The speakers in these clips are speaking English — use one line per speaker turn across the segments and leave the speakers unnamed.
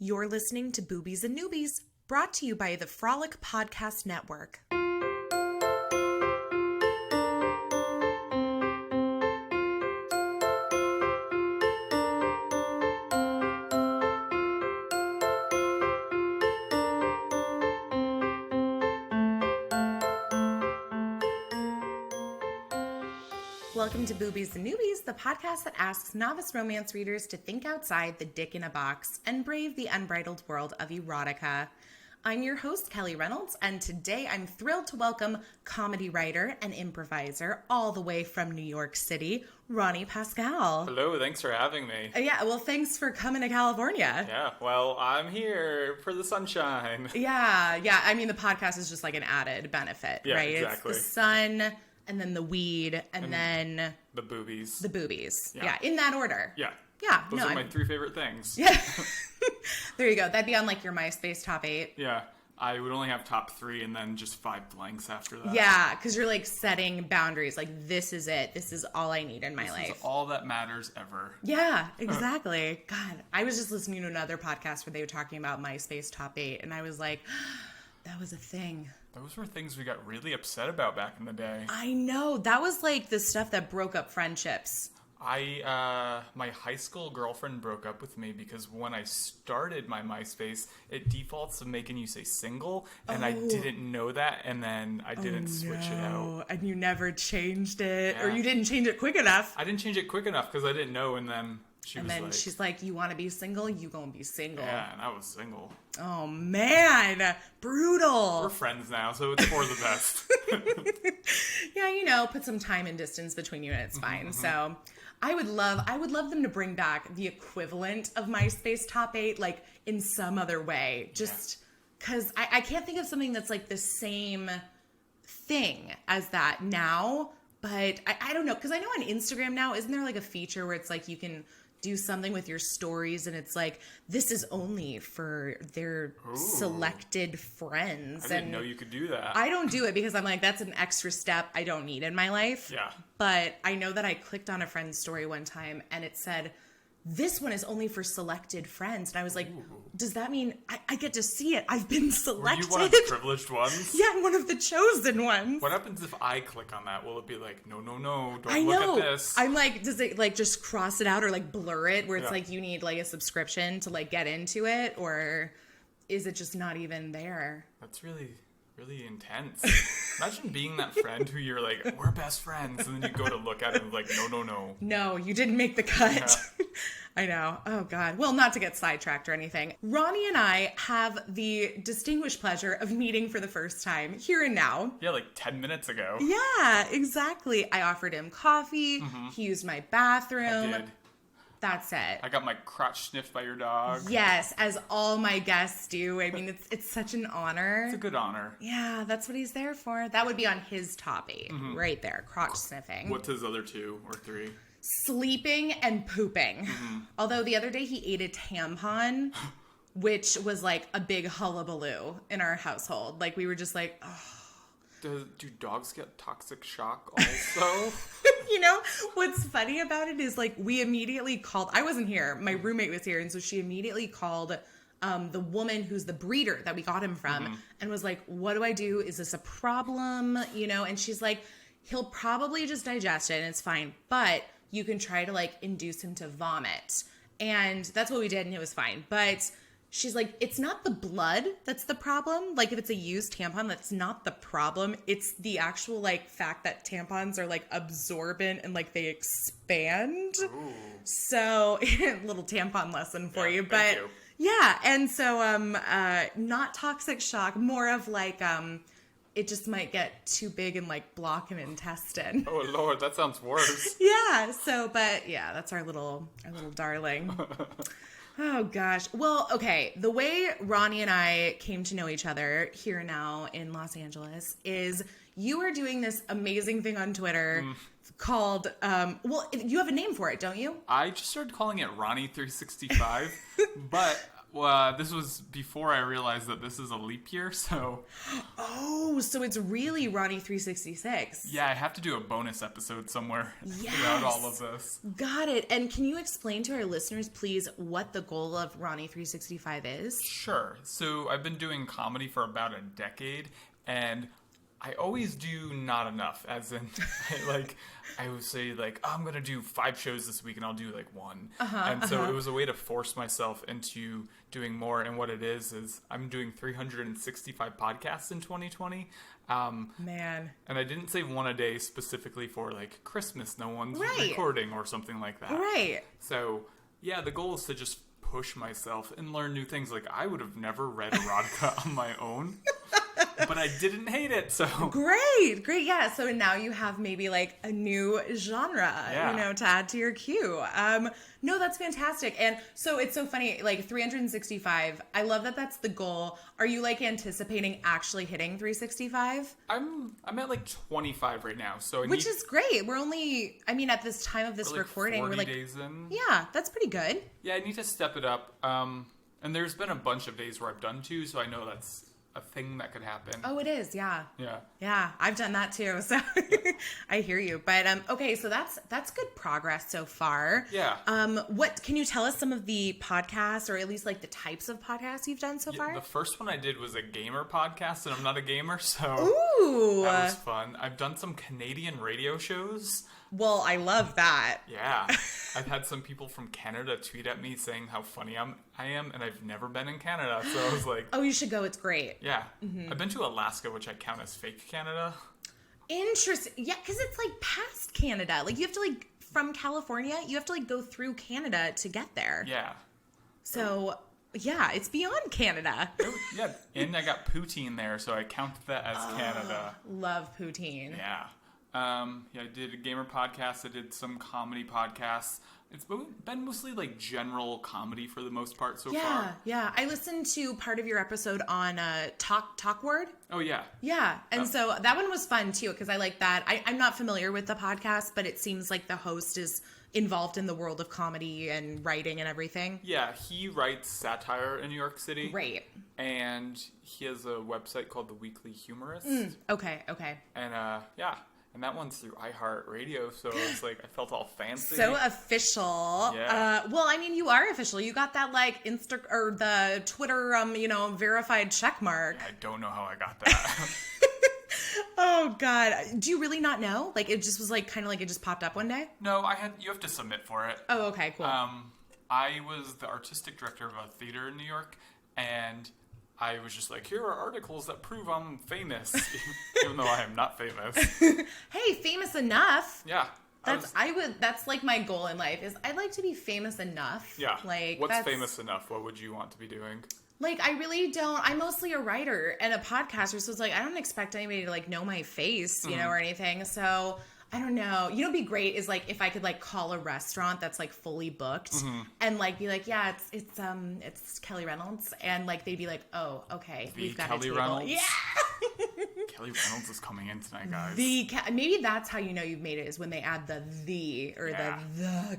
You're listening to Boobies and Noobies, brought to you by the Frolic Podcast Network. Welcome to Boobies and Noobies, the podcast that asks novice romance readers to think outside the dick in a box and brave the unbridled world of erotica. I'm your host, Kelly Reynolds, and today I'm thrilled to welcome comedy writer and improviser all the way from New York City, Ronny Pascale.
Hello, thanks for having me.
Yeah, well, thanks for coming to California.
Yeah, well, I'm here for the sunshine.
Yeah, I mean, the podcast is just like an added benefit, right?
Exactly.
It's the sun, and then the weed, and then
the boobies.
The boobies. Yeah, in that order.
Yeah.
Yeah.
Those are my three favorite things.
Yeah. There you go. That'd be on like your MySpace top 8.
Yeah. I would only have top 3 and then just 5 blanks after that.
Yeah, because you're like setting boundaries. Like, this is it. This is all I need in my life.
This is all that matters ever.
Yeah, exactly. God, I was just listening to another podcast where they were talking about MySpace top 8, and I was like, that was a thing.
Those were things we got really upset about back in the day.
I know. That was like the stuff that broke up friendships.
My high school girlfriend broke up with me because when I started my MySpace, it defaults to making you say single, and I didn't know that, and then I didn't switch it out.
And you never changed it,
Yeah.
or you didn't change it quick enough.
I didn't change it quick enough because I didn't know, and then
she's like, you want to be single? You gonna be single.
Yeah, and I was single.
Oh, man. Brutal.
We're friends now, so it's for the best.
Yeah, put some time and distance between you and it's fine. So I would love them to bring back the equivalent of MySpace top 8, like in some other way. Just because I can't think of something that's like the same thing as that now. But I don't know, because I know on Instagram now, isn't there like a feature where it's like you can do something with your stories and it's like, this is only for their selected friends.
I didn't know you could do that.
I don't do it because I'm like, that's an extra step I don't need in my life.
Yeah.
But I know that I clicked on a friend's story one time and it said, this one is only for selected friends. And I was like, does that mean I get to see it? I've been selected.
Were you one of the privileged ones?
Yeah, I'm one of the chosen ones.
What happens if I click on that? Will it be like, no, don't
I know.
look at this?
I'm like, does it like just cross it out or like blur it where it's like you need like a subscription to like get into it? Or is it just not even there?
That's really intense. Imagine being that friend who you're like, we're best friends, and then you go to look at it and like, no.
No, you didn't make the cut.
Yeah.
I know. Oh, God. Well, not to get sidetracked or anything. Ronny and I have the distinguished pleasure of meeting for the first time here and now.
Yeah, like 10 minutes ago.
Yeah, exactly. I offered him coffee. He used my bathroom.
I did.
That's it.
I got my crotch sniffed by your dog.
Yes, as all my guests do. I mean, it's such an honor.
It's a good honor.
Yeah, that's what he's there for. That would be on his top 8, right there, crotch sniffing.
What's his other 2 or 3?
Sleeping and pooping. Although the other day he ate a tampon, which was like a big hullabaloo in our household. Like we were just like, oh.
Do dogs get toxic shock also?
What's funny about it is like we immediately called, I wasn't here, my roommate was here, and so she immediately called the woman who's the breeder that we got him from and was like, what do I do? Is this a problem? And she's like, he'll probably just digest it and it's fine, but you can try to like induce him to vomit. And that's what we did and it was fine. But she's like, it's not the blood that's the problem. Like if it's a used tampon, that's not the problem. It's the actual like fact that tampons are like absorbent and like they expand. Ooh. So little tampon lesson for you. But
you.
Yeah. And so not toxic shock, more of like it just might get too big and like block an intestine.
Oh Lord, that sounds worse.
Yeah. So, but yeah, that's our little darling. Oh gosh. Well, okay. The way Ronny and I came to know each other here now in Los Angeles is you are doing this amazing thing on Twitter called, well, you have a name for it, don't you?
I just started calling it Ronny365, but this was before I realized that this is a leap year, so...
Oh, so it's really Ronny 366.
Yeah, I have to do a bonus episode somewhere
Yes.
throughout all of this.
Got it. And can you explain to our listeners, please, what the goal of Ronny 365 is?
Sure. So I've been doing comedy for about a decade, and I always do not enough, as in, I would say, oh, I'm going to do 5 shows this week, and I'll do, 1. So it was a way to force myself into doing more, and what it is I'm doing 365 podcasts in 2020.
Man.
And I didn't save one a day specifically for, Christmas. No one's
Right.
recording or something like that.
Right.
So, yeah, the goal is to just push myself and learn new things. I would have never read erotica on my own. But I didn't hate it, so...
Great, yeah. So now you have maybe, a new genre, to add to your queue. No, that's fantastic. And so it's so funny, 365, I love that that's the goal. Are you, anticipating actually hitting 365?
I'm at, 25 right now, so
Which is great. We're only, at this time of this recording,
40
we're
days in.
Yeah, that's pretty good.
Yeah, I need to step it up. And there's been a bunch of days where I've done 2, so I know that's a thing that could happen.
Oh, it is, yeah.
Yeah.
Yeah, I've done that too, so I hear you. But okay, so that's good progress so far.
Yeah.
What can you tell us some of the podcasts, or at least the types of podcasts you've done so far?
The first one I did was a gamer podcast, and I'm not a gamer, so
Ooh,
that was fun. I've done some Canadian radio shows.
Well, I love that.
Yeah. I've had some people from Canada tweet at me saying how funny I am, and I've never been in Canada, so I was like...
Oh, you should go. It's great.
Yeah. Mm-hmm. I've been to Alaska, which I count as fake Canada.
Interesting. Yeah, because it's, past Canada. You have to, from California, you have to, go through Canada to get there.
Yeah.
So... Yeah, it's beyond Canada.
Yeah, and I got poutine there, so I count that as Canada.
Love poutine.
Yeah. I did a gamer podcast. I did some comedy podcasts. It's been mostly general comedy for the most part so far.
Yeah. I listened to part of your episode on Talk Word.
Oh, yeah.
Yeah. And so that one was fun too, because I like that. I'm not familiar with the podcast, but it seems like the host is involved in the world of comedy and writing and everything.
Yeah, he writes satire in New York City.
Right.
And he has a website called The Weekly Humorist.
Okay.
And yeah. And that one's through iHeartRadio, so it's I felt all fancy.
So official.
Yeah.
Well, you are official. You got that the Twitter verified check mark.
I don't know how I got that.
Oh God. Do you really not know? It just was it just popped up one day?
No, you have to submit for it.
Oh, okay, cool.
I was the artistic director of a theater in New York, and I was just here are articles that prove I'm famous, even though I am not famous.
Hey, famous enough.
Yeah.
That's my goal in life is I'd like to be famous enough.
Yeah. What's famous enough? What would you want to be doing?
I really don't. I'm mostly a writer and a podcaster, so it's I don't expect anybody to know my face, or anything. So I don't know. What'd be great is if I could call a restaurant that's fully booked and be yeah, it's Kelly Reynolds, and they'd be oh, okay, we've got
Kelly
a table.
Reynolds?
Yeah.
Kelly Reynolds is coming in tonight, guys.
Maybe that's how you've made it, is when they add the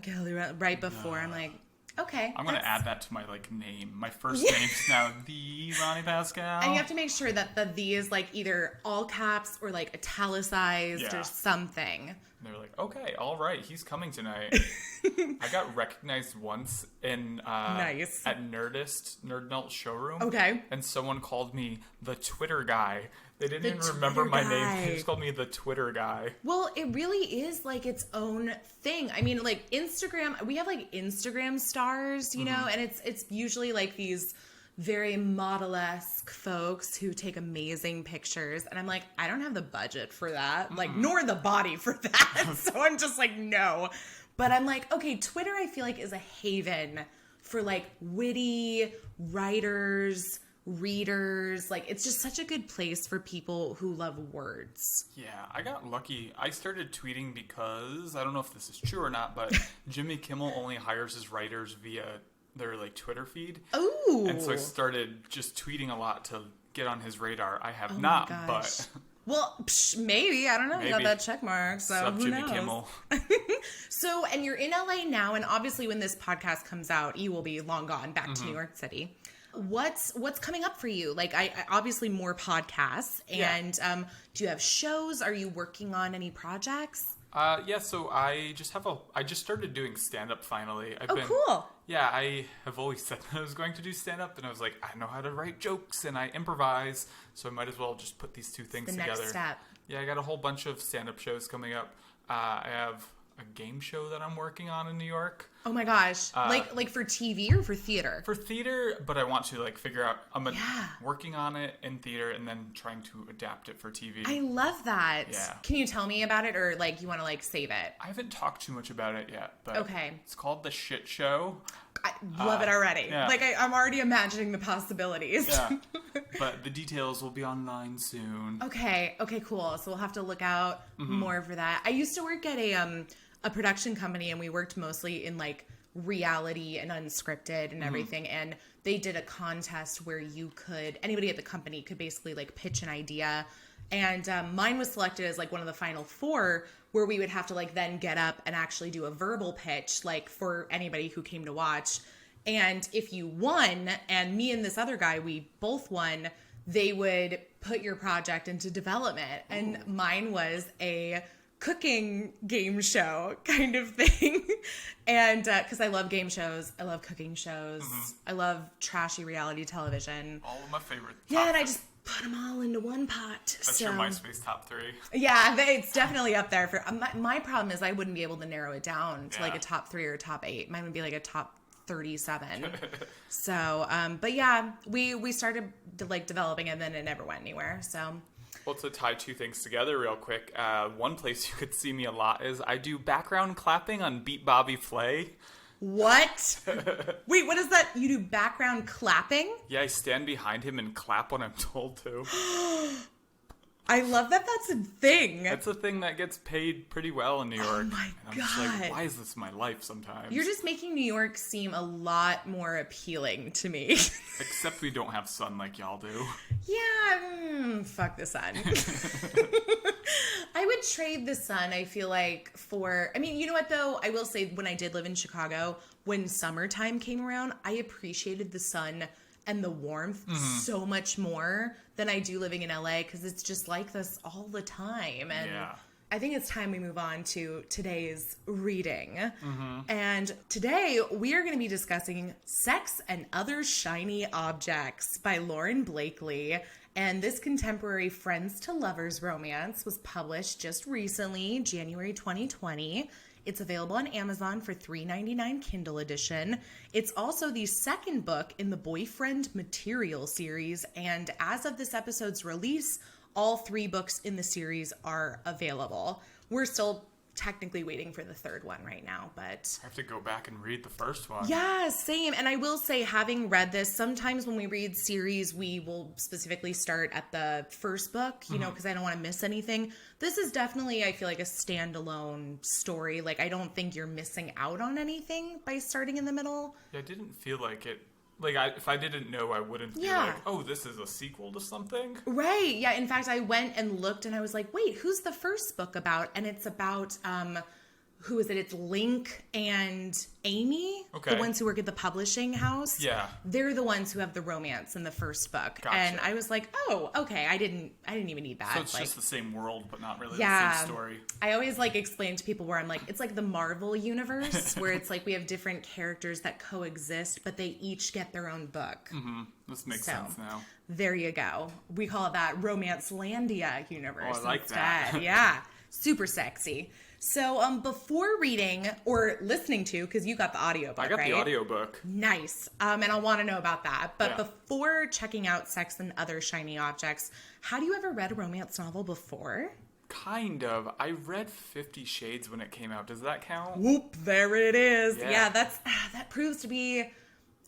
Kelly Reynolds right before. I'm okay.
I'm going to add that to my name. My first name's now the Ronny Pascale.
And you have to make sure that the is either all caps or italicized or something.
And they're okay, all right, he's coming tonight. I got recognized once in
nice.
At Nerd Nelt showroom.
Okay.
And someone called me the Twitter guy. They didn't even remember my name. They just called me the Twitter guy.
Well, it really is its own thing. Instagram, we have Instagram stars, you know, and it's usually these very model-esque folks who take amazing pictures. And I'm I don't have the budget for that, nor the body for that. So I'm just no. But I'm okay, Twitter I feel is a haven for witty writers, readers. It's just such a good place for people who love words.
Yeah, I got lucky. I started tweeting because, I don't know if this is true or not, but Jimmy Kimmel only hires his writers via their Twitter feed.
Ooh.
And so I started just tweeting a lot to get on his radar. I have not, but...
Well, maybe. I don't know. Maybe. You got that check mark, so
Sup,
who
Jimmy
knows?
Kimmel.
So, and you're in LA now, and obviously when this podcast comes out, you will be long gone back to New York City. what's coming up for you? Like, I obviously more podcasts, and do you have shows? Are you working on any projects?
So I just started doing stand-up finally.
Cool.
Yeah, I have always said that I was going to do stand-up, and I was like, I know how to write jokes, and I improvise, so I might as well just put these two things together.
Next step.
Yeah, I got a whole bunch of stand-up shows coming up. I have a game show that I'm working on in New York.
Oh my gosh. Like for TV or for theater?
For theater, but I want to figure out, working on it in theater and then trying to adapt it for TV.
I love that.
Yeah.
Can you tell me about it, or you want to save it?
I haven't talked too much about it yet, but
okay.
It's called The Shit Show.
I love it already.
Yeah.
I'm already imagining the possibilities.
Yeah. But the details will be online soon.
Okay, cool. So we'll have to look out more for that. I used to work at a production company, and we worked mostly in reality and unscripted and everything. And they did a contest where anybody at the company could basically pitch an idea. And mine was selected as one of the final 4, where we would have to then get up and actually do a verbal pitch for anybody who came to watch. And if you won, and me and this other guy, we both won, they would put your project into development. And mine was a cooking game show kind of thing. And because I love game shows, I love cooking shows, I love trashy reality television.
All of my favorite.
Yeah, and I just put them all into one pot.
That's your MySpace top 3.
Yeah, it's definitely up there. For my problem is I wouldn't be able to narrow it down to a top 3 or top 8. Mine would be a top 37. So, but yeah, we started developing it, and then it never went anywhere. So.
Well, to tie two things together real quick, one place you could see me a lot is I do background clapping on Beat Bobby Flay.
What? Wait, what is that? You do background clapping?
Yeah, I stand behind him and clap when I'm told to.
I love that that's a thing.
That's a thing that gets paid pretty well in New York.
Oh my
God. I'm just why is this my life sometimes?
You're just making New York seem a lot more appealing to me.
Except we don't have sun like y'all do.
Yeah, fuck the sun. I would trade the sun, I feel for... I mean, you know what, though? I will say, when I did live in Chicago, when summertime came around, I appreciated the sun and the warmth so much more than I do living in LA, because it's just like this all the time. And I think it's time we move on to today's reading. And today we are going to be discussing Sex and Other Shiny Objects by Lauren Blakely. And this contemporary friends to lovers romance was published just recently, January 2020. It's available on Amazon for $3.99 Kindle edition. It's also the second book in the Boyfriend Material series, and as of this episode's release, all 3 books in the series are available. We're still technically waiting for the third one right now, but...
I have to go back and read the first one.
Yeah, same. And I will say, having read this, sometimes when we read series, we will specifically start at the first book, you know, because I don't want to miss anything. This is definitely, I feel a standalone story. I don't think you're missing out on anything by starting in the middle.
Yeah, I didn't feel like it. If I didn't know, I wouldn't be oh, this is a sequel to something.
Right. Yeah. In fact, I went and looked, and I was like, wait, who's the first book about? And it's about, who is it? It's Link and Amy, the ones who work at the publishing house.
Yeah.
They're the ones who have the romance in the first book.
Gotcha.
And I was like, oh, okay. I didn't even need that.
So it's just the same world, but not really the same story.
I always explain to people where I'm it's like the Marvel universe, where it's we have different characters that coexist, but they each get their own book.
This makes sense now.
There you go. We call it that Romance-landia universe.
Oh, I like
instead.
that.
Yeah. Super sexy. So before reading or listening to, because you got the audiobook,
I got
right?
the audiobook.
Nice. And I want to know about that. But before checking out Sex and Other Shiny Objects, had you ever read a romance novel before?
Kind of. I read 50 Shades when it came out. Does that count?
Whoop, there it is.
Yeah,
that proves to be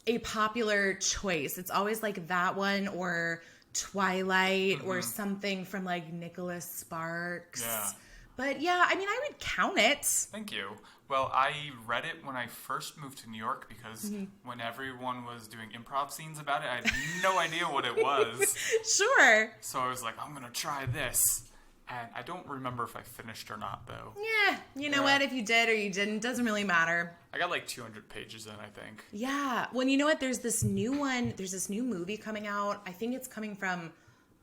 a popular choice. It's always that one or Twilight or something from Nicholas Sparks.
Yeah.
But yeah, I mean, I would count it.
Thank you. Well, I read it when I first moved to New York because when everyone was doing improv scenes about it, I had no idea what it was.
Sure.
So I was like, I'm going to try this. And I don't remember if I finished or not, though.
Yeah, you know what? If you did or you didn't, doesn't really matter.
I got like 200 pages in, I think.
Yeah. Well, you know what? There's this new one. There's this new movie coming out. I think it's coming from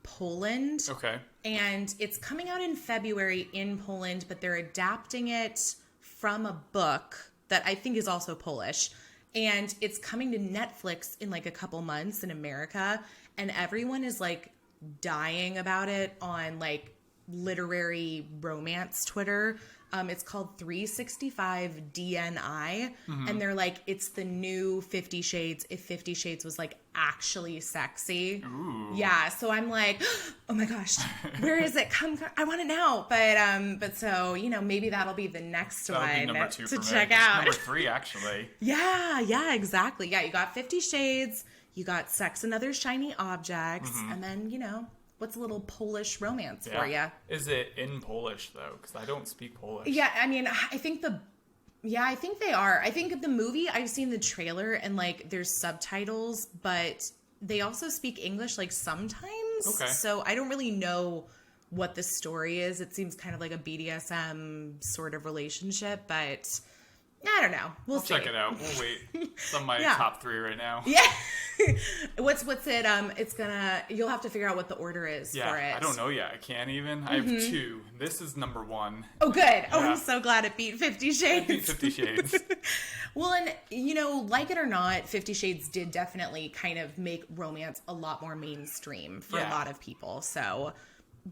Poland.
Okay.
And it's coming out in February in Poland, but they're adapting it from a book that I think is also Polish. And it's coming to Netflix in like a couple months in America. And everyone is like dying about it on like literary romance Twitter. It's called 365 DNI. And they're like, it's the new 50 Shades if 50 Shades was like actually sexy.
Ooh.
Yeah. So I'm like, oh my gosh, where is it? Come, I want it now. But so, you know, maybe that'll be the next
That'll be
one
number 2
to
for
check
me.
out.
Number 3, actually.
Yeah, exactly. Yeah, you got 50 Shades, you got Sex and Other Shiny Objects, and then, you know, what's a little Polish romance for you?
Is it in Polish, though? Because I don't speak Polish.
Yeah, I mean, I think they are. I think the movie, I've seen the trailer and like there's subtitles, but they also speak English like sometimes.
Okay.
So I don't really know what the story is. It seems kind of like a BDSM sort of relationship, but I don't know. We'll see.
Check it out. We'll wait. It's on my top 3 right now.
Yeah. What's it? You'll have to figure out what the order is for it.
I don't know yet. I can't even. I have 2. This is number 1.
Oh, good. Oh, I'm so glad it beat 50 Shades.
It beat 50 Shades.
Well, and, you know, like it or not, 50 Shades did definitely kind of make romance a lot more mainstream for a lot of people. So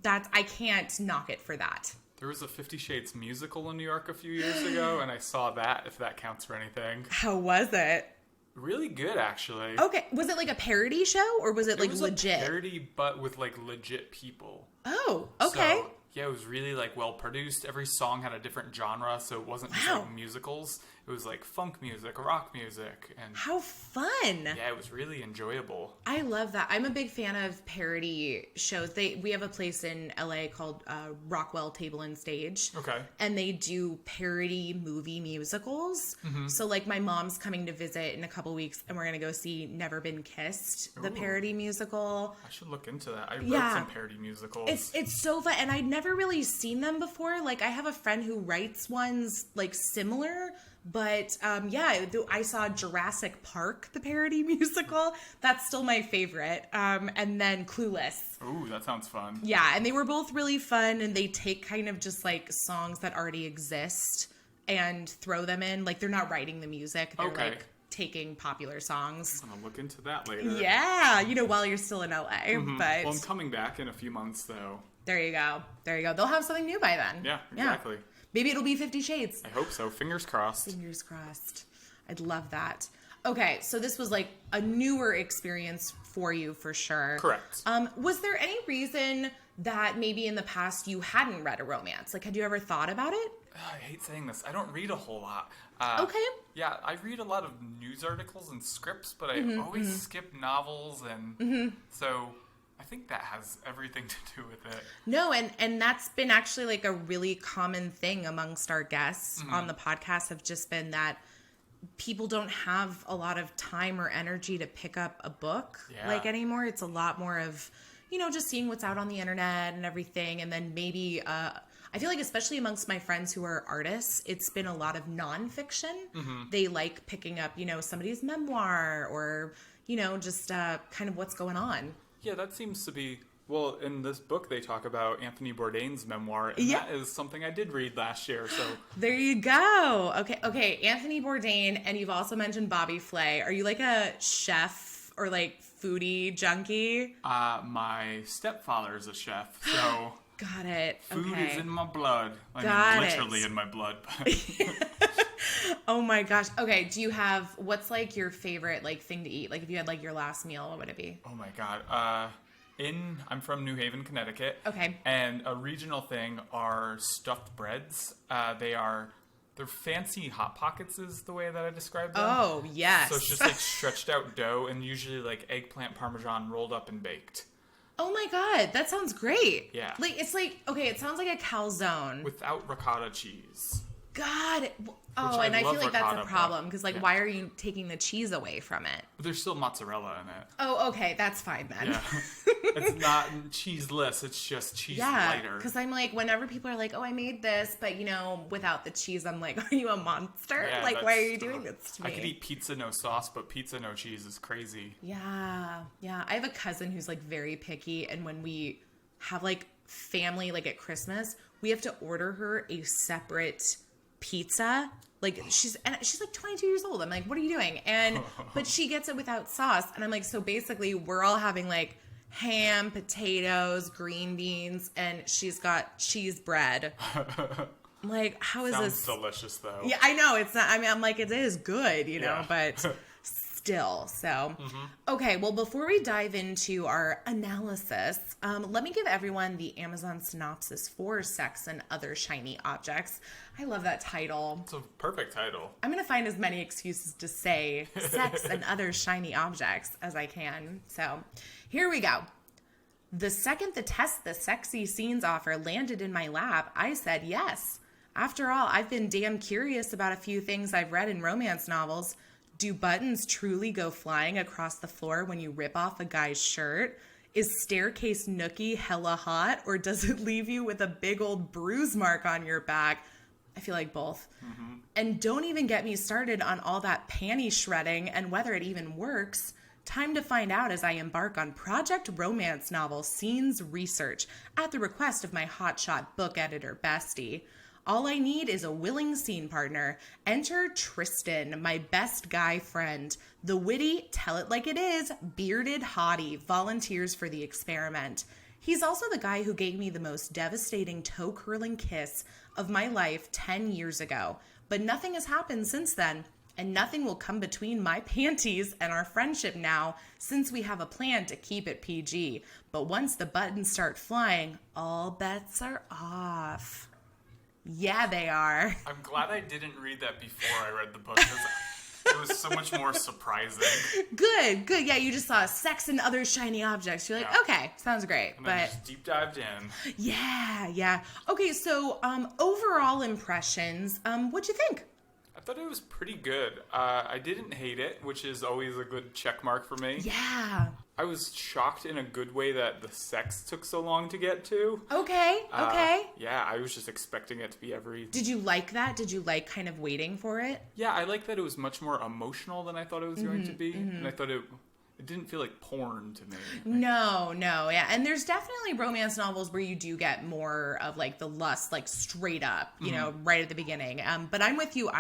I can't knock it for that.
There was a 50 Shades musical in New York a few years ago, and I saw that, if that counts for anything.
How was it?
Really good, actually.
Okay. Was it like a parody show, or was it like legit?
It was a parody, but with like legit people.
Oh, okay.
So, yeah, it was really like well produced. Every song had a different genre, so it wasn't just like musicals. It was like funk music, rock music, and
how fun!
Yeah, it was really enjoyable.
I love that. I'm a big fan of parody shows. We have a place in LA called Rockwell Table and Stage.
Okay. And
they do parody movie musicals. So like my mom's coming to visit in a couple weeks, and we're gonna go see Never Been Kissed, the parody musical.
I should look into that. I wrote some parody musicals.
It's so fun, and I'd never really seen them before. Like I have a friend who writes ones like similar. But, I saw Jurassic Park, the parody musical. That's still my favorite. And then Clueless.
Ooh, that sounds fun.
Yeah, and they were both really fun, and they take kind of just, like, songs that already exist and throw them in. Like, they're not writing the music. They're, like, taking popular songs.
I'm gonna look into that later.
Yeah, you know, while you're still in LA. But
well, I'm coming back in a few months, though.
There you go. They'll have something new by then.
Yeah, exactly.
Yeah. Maybe it'll be 50 Shades.
I hope so. Fingers crossed.
Fingers crossed. I'd love that. Okay, so this was like a newer experience for you for sure.
Correct.
Was there any reason that maybe in the past you hadn't read a romance? Like, had you ever thought about it?
I hate saying this. I don't read a whole lot.
Okay.
Yeah, I read a lot of news articles and scripts, but I always skip novels, and so I think that has everything to do with it.
No, and that's been actually like a really common thing amongst our guests on the podcast, have just been that people don't have a lot of time or energy to pick up a book like anymore. It's a lot more of, you know, just seeing what's out on the internet and everything. And then maybe, I feel like especially amongst my friends who are artists, it's been a lot of nonfiction. They like picking up, you know, somebody's memoir or, you know, just kind of what's going on.
Yeah, that seems to be... Well, in this book, they talk about Anthony Bourdain's memoir, and that is something I did read last year, so...
There you go. Okay, Anthony Bourdain, and you've also mentioned Bobby Flay. Are you like a chef or like foodie junkie?
My stepfather's a chef, so...
Got it.
Food is in my blood. Literally in my blood.
Oh my gosh. Okay, do you have... What's like your favorite like thing to eat? Like if you had like your last meal, what would it be?
Oh my god. I'm from New Haven, Connecticut.
Okay.
And a regional thing are stuffed breads. They're fancy Hot Pockets is the way that I describe them.
Oh, yes.
So it's just like stretched out dough and usually like eggplant parmesan rolled up and baked.
Oh my god, that sounds great.
Yeah.
Like it's like, okay, it sounds like a calzone.
Without ricotta cheese.
God. Oh, and I feel like that's a problem because like why are you taking the cheese away from it?
But there's still mozzarella in it.
Oh, okay, that's fine then.
Yeah. It's not cheeseless, it's just cheese lighter.
Because I'm like, whenever people are like, oh, I made this, but, without the cheese, I'm like, are you a monster?
Yeah,
like, why are you doing this to me?
I could eat pizza no sauce, but pizza no cheese is crazy.
Yeah. I have a cousin who's, like, very picky, and when we have, like, family, like, at Christmas, we have to order her a separate pizza. Like, she's like 22 years old. I'm like, what are you doing? But she gets it without sauce. And I'm like, so basically we're all having like ham, potatoes, green beans, and she's got cheese bread. I'm like, how is this?
Sounds delicious though.
Yeah, I know. It's not, I mean, I'm like, it is good, but still. So, okay. Well, before we dive into our analysis, let me give everyone the Amazon synopsis for Sex and Other Shiny Objects. I love that title.
It's a perfect title.
I'm going to find as many excuses to say sex and other shiny objects as I can. So here we go. The second the test the sexy scenes offer landed in my lap, I said yes. After all, I've been damn curious about a few things I've read in romance novels. Do buttons truly go flying across the floor when you rip off a guy's shirt? Is staircase nookie hella hot, or does it leave you with a big old bruise mark on your back? I feel like both. And don't even get me started on all that panty shredding and whether it even works. Time to find out as I embark on Project Romance Novel Scenes Research at the request of my hotshot book editor, Bestie. All I need is a willing scene partner. Enter Tristan, my best guy friend. The witty, tell it like it is, bearded hottie volunteers for the experiment. He's also the guy who gave me the most devastating toe-curling kiss of my life 10 years ago. But nothing has happened since then, and nothing will come between my panties and our friendship now, since we have a plan to keep it PG. But once the buttons start flying, all bets are off. Yeah, they are.
I'm glad I didn't read that before I read the book, because it was so much more surprising.
Good. Yeah, you just saw sex and other shiny objects. You're like, okay, sounds great.
And then just deep dived in.
Yeah. Okay, so overall impressions, what'd you think?
I thought it was pretty good. I didn't hate it, which is always a good check mark for me.
Yeah.
I was shocked in a good way that the sex took so long to get to.
Okay.
Yeah, I was just expecting it to be every...
Did you like that? Did you like kind of waiting for it?
Yeah, I like that it was much more emotional than I thought it was going to be. And I thought it didn't feel like porn to me.
No, yeah. And there's definitely romance novels where you do get more of like the lust, like straight up, you know, right at the beginning. But I'm with you.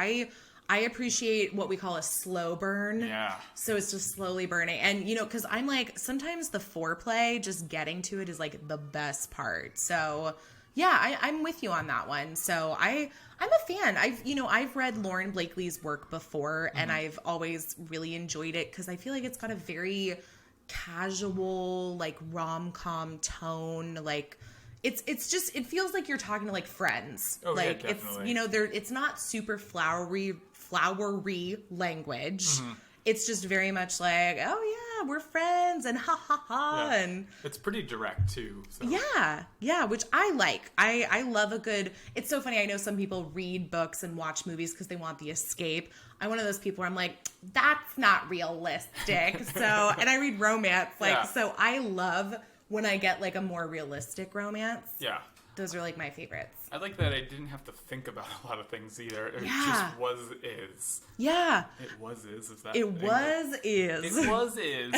I appreciate what we call a slow burn.
Yeah.
So it's just slowly burning. And, because I'm like, sometimes the foreplay, just getting to it is like the best part. So, yeah, I'm with you on that one. So I'm a fan. I've read Lauren Blakely's work before, and I've always really enjoyed it because I feel like it's got a very casual, like rom-com tone, like... It's just, it feels like you're talking to like friends.
Oh,
like
yeah, definitely.
it's not super flowery language. It's just very much like, oh yeah, we're friends and ha ha ha.
Yeah.
And
it's pretty direct too. So.
Yeah, which I like. I love a good, it's so funny. I know some people read books and watch movies because they want the escape. I'm one of those people where I'm like, that's not realistic. So, and I read romance. So I love when I get like a more realistic romance.
Yeah.
Those are like my favorites.
I like that I didn't have to think about a lot of things either. It just was is.
Yeah.
It was is. Is that
It
English?
was is.
It was is.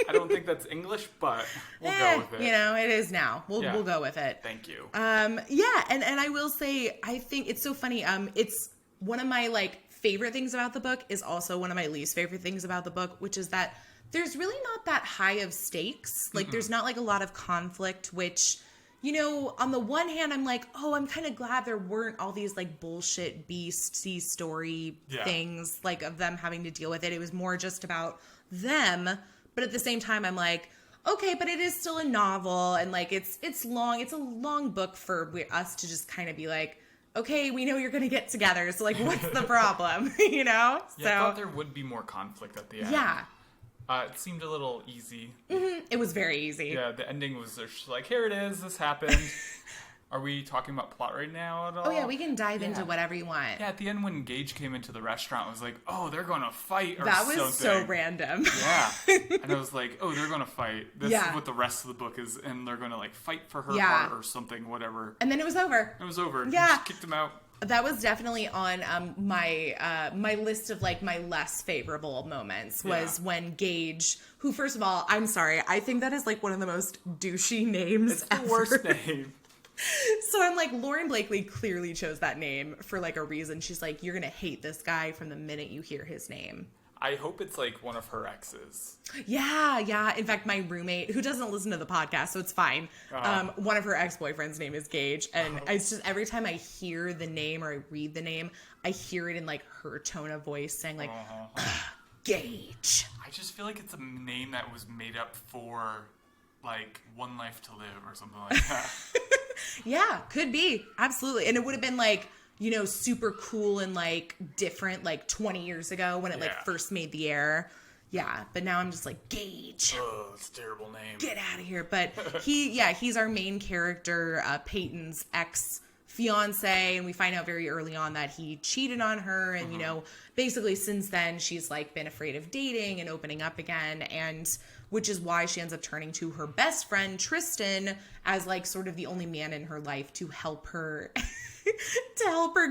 I don't think that's English, but we'll go with it.
It is now. We'll go with it.
Thank you.
Yeah, and I will say, I think it's so funny. It's one of my like favorite things about the book is also one of my least favorite things about the book, which is that there's really not that high of stakes. Like there's not like a lot of conflict, which, on the one hand, I'm like, oh, I'm kind of glad there weren't all these like bullshit B-C story things like of them having to deal with it. It was more just about them. But at the same time, I'm like, okay, but it is still a novel. And like, it's long. It's a long book for us to just kind of be like, okay, we know you're going to get together. So like, what's the problem?
Yeah, I thought there would be more conflict at the end.
Yeah.
It seemed a little easy.
It was very easy.
Yeah, the ending was just like, here it is, this happened. Are we talking about plot right now at all?
Oh, yeah, we can dive into whatever you want.
Yeah, at the end when Gage came into the restaurant, I was like, oh, they're going to fight or
that
something.
That was so random.
Yeah. And I was like, oh, they're going to fight. This is what the rest of the book is, and they're going to, like, fight for her heart or something, whatever.
And then it was over.
It was over.
Yeah.
He just kicked him out.
That was definitely on my list of, like, my less favorable moments was when Gage, who, first of all, I'm sorry, I think that is, like, one of the most douchey names ever.
It's the worst name.
So I'm like, Lauren Blakely clearly chose that name for, like, a reason. She's like, you're going to hate this guy from the minute you hear his name.
I hope it's, like, one of her exes.
Yeah. In fact, my roommate, who doesn't listen to the podcast, so it's fine, one of her ex-boyfriends' name is Gage. And it's just, every time I hear the name or I read the name, I hear it in, like, her tone of voice saying, like, Gage.
I just feel like it's a name that was made up for, like, One Life to Live or something like that.
Yeah, could be. Absolutely. And it would have been, like, you know, super cool and, like, different, like, 20 years ago when it, like, first made the air. Yeah, but now I'm just like, Gage.
Oh, it's a terrible name.
Get out of here. But he's our main character, Peyton's ex-fiance, and we find out very early on that he cheated on her, and, you know, basically since then she's, like, been afraid of dating and opening up again, and which is why she ends up turning to her best friend, Tristan, as, like, sort of the only man in her life to help her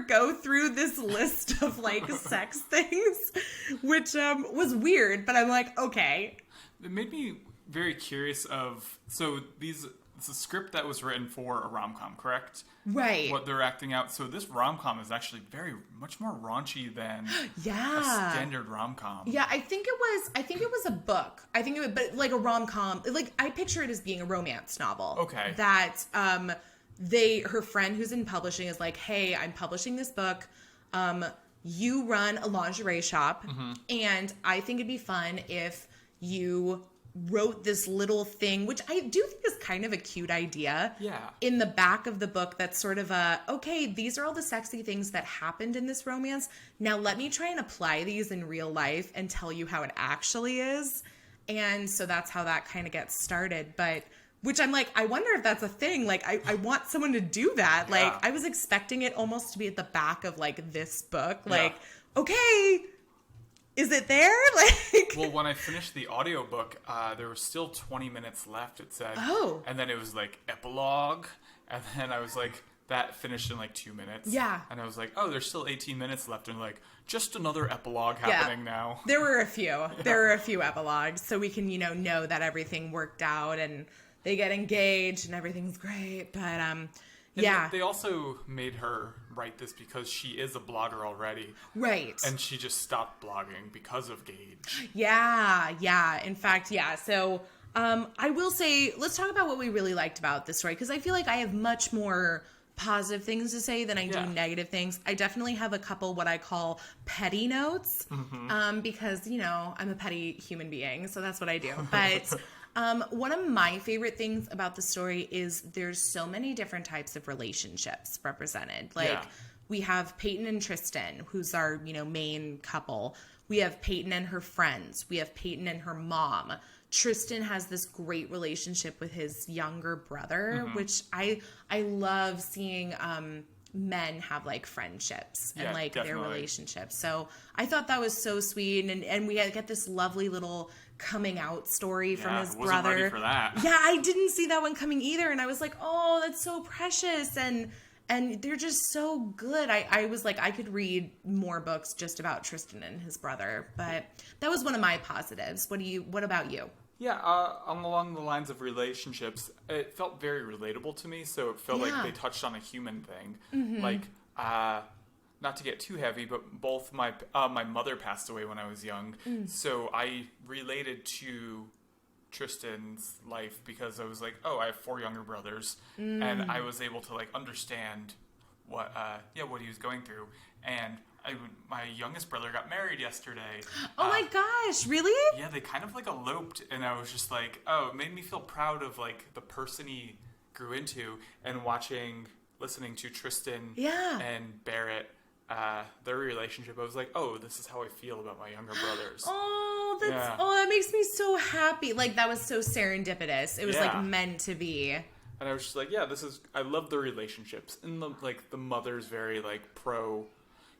go through this list of, like, sex things, which was weird, but I'm like, okay.
It made me very curious of, so it's a script that was written for a rom-com, correct?
Right.
What they're acting out. So this rom-com is actually much more raunchy than a standard rom-com.
Yeah, I think it was a book. But like a rom-com, like I picture it as being a romance novel.
Okay.
That her friend who's in publishing is like, hey, I'm publishing this book. You run a lingerie shop, and I think it'd be fun if you wrote this little thing, which I do think is kind of a cute idea.
Yeah.
In the back of the book, that's sort of okay, these are all the sexy things that happened in this romance. Now let me try and apply these in real life and tell you how it actually is. And so that's how that kind of gets started. But which I'm like, I wonder if that's a thing. Like, I want someone to do that. Like, I was expecting it almost to be at the back of, like, this book. Like, okay, is it there? Like,
well, when I finished the audiobook, there was still 20 minutes left, it said.
Oh.
And then it was like epilogue. And then I was like, that finished in like 2 minutes.
Yeah.
And I was like, oh, there's still 18 minutes left. And like, just another epilogue happening now.
There were a few. Yeah. There were a few epilogues. So we can, know that everything worked out and they get engaged and everything's great. But, yeah.
They also made her write this because she is a blogger already.
Right.
And she just stopped blogging because of Gage.
Yeah. In fact, yeah. So I will say, let's talk about what we really liked about this story, because I feel like I have much more positive things to say than I do negative things. I definitely have a couple what I call petty notes because, I'm a petty human being. So that's what I do. But one of my favorite things about the story is there's so many different types of relationships represented. Like we have Peyton and Tristan, who's our, main couple. We have Peyton and her friends. We have Peyton and her mom. Tristan has this great relationship with his younger brother, which I love seeing men have like friendships and like their relationships. So I thought that was so sweet. And we get this lovely little coming out story from his brother.
Wasn't ready for that.
Yeah, I didn't see that one coming either. And I was like, oh, that's so precious. And they're just so good. I was like, I could read more books just about Tristan and his brother. But that was one of my positives. What about you?
Yeah, along the lines of relationships, it felt very relatable to me. So it felt like they touched on a human thing. Like, not to get too heavy, but both my mother passed away when I was young. So I related to Tristan's life because I was like, oh, I have 4 younger brothers. And I was able to like understand what he was going through. And my youngest brother got married yesterday.
Oh my gosh, really?
Yeah, they kind of like eloped, and I was just like, oh, it made me feel proud of like the person he grew into, and listening to Tristan and Barrett, their relationship. I was like, oh, this is how I feel about my younger brothers.
That makes me so happy. Like that was so serendipitous. It was like meant to be.
And I was just like, yeah, I love the relationships. And the mother's very, like, pro.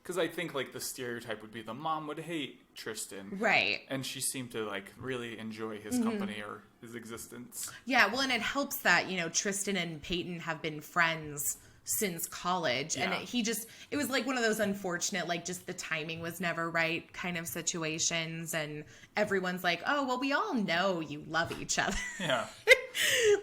Because I think, like, the stereotype would be the mom would hate Tristan.
Right.
And she seemed to, like, really enjoy his company or his existence.
Yeah, well, and it helps that, Tristan and Peyton have been friends since college.
Yeah.
And it was like one of those unfortunate, like, just the timing was never right kind of situations. And everyone's like, oh, well, we all know you love each other.
Yeah.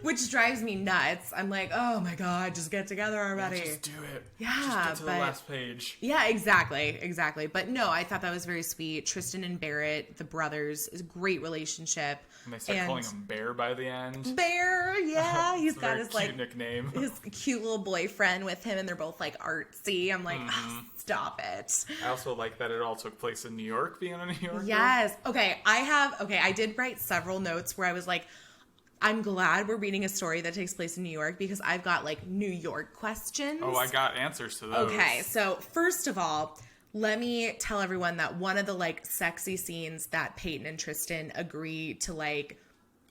Which drives me nuts. I'm like, oh my God, just get together already.
Yeah, just do it.
Yeah,
just get to the last page.
Yeah, exactly. But no, I thought that was very sweet. Tristan and Barrett, the brothers, is a great relationship.
And they start calling him Bear by the end.
Bear, yeah. He's got his
cute nickname.
His cute little boyfriend with him, and they're both like artsy. I'm like, oh, stop it.
I also like that it all took place in New York, being a New Yorker.
Yes. Okay, I did write several notes where I was like, I'm glad we're reading a story that takes place in New York because I've got like New York questions.
Oh, I got answers to those.
Okay, so first of all, let me tell everyone that one of the like sexy scenes that Peyton and Tristan agree to like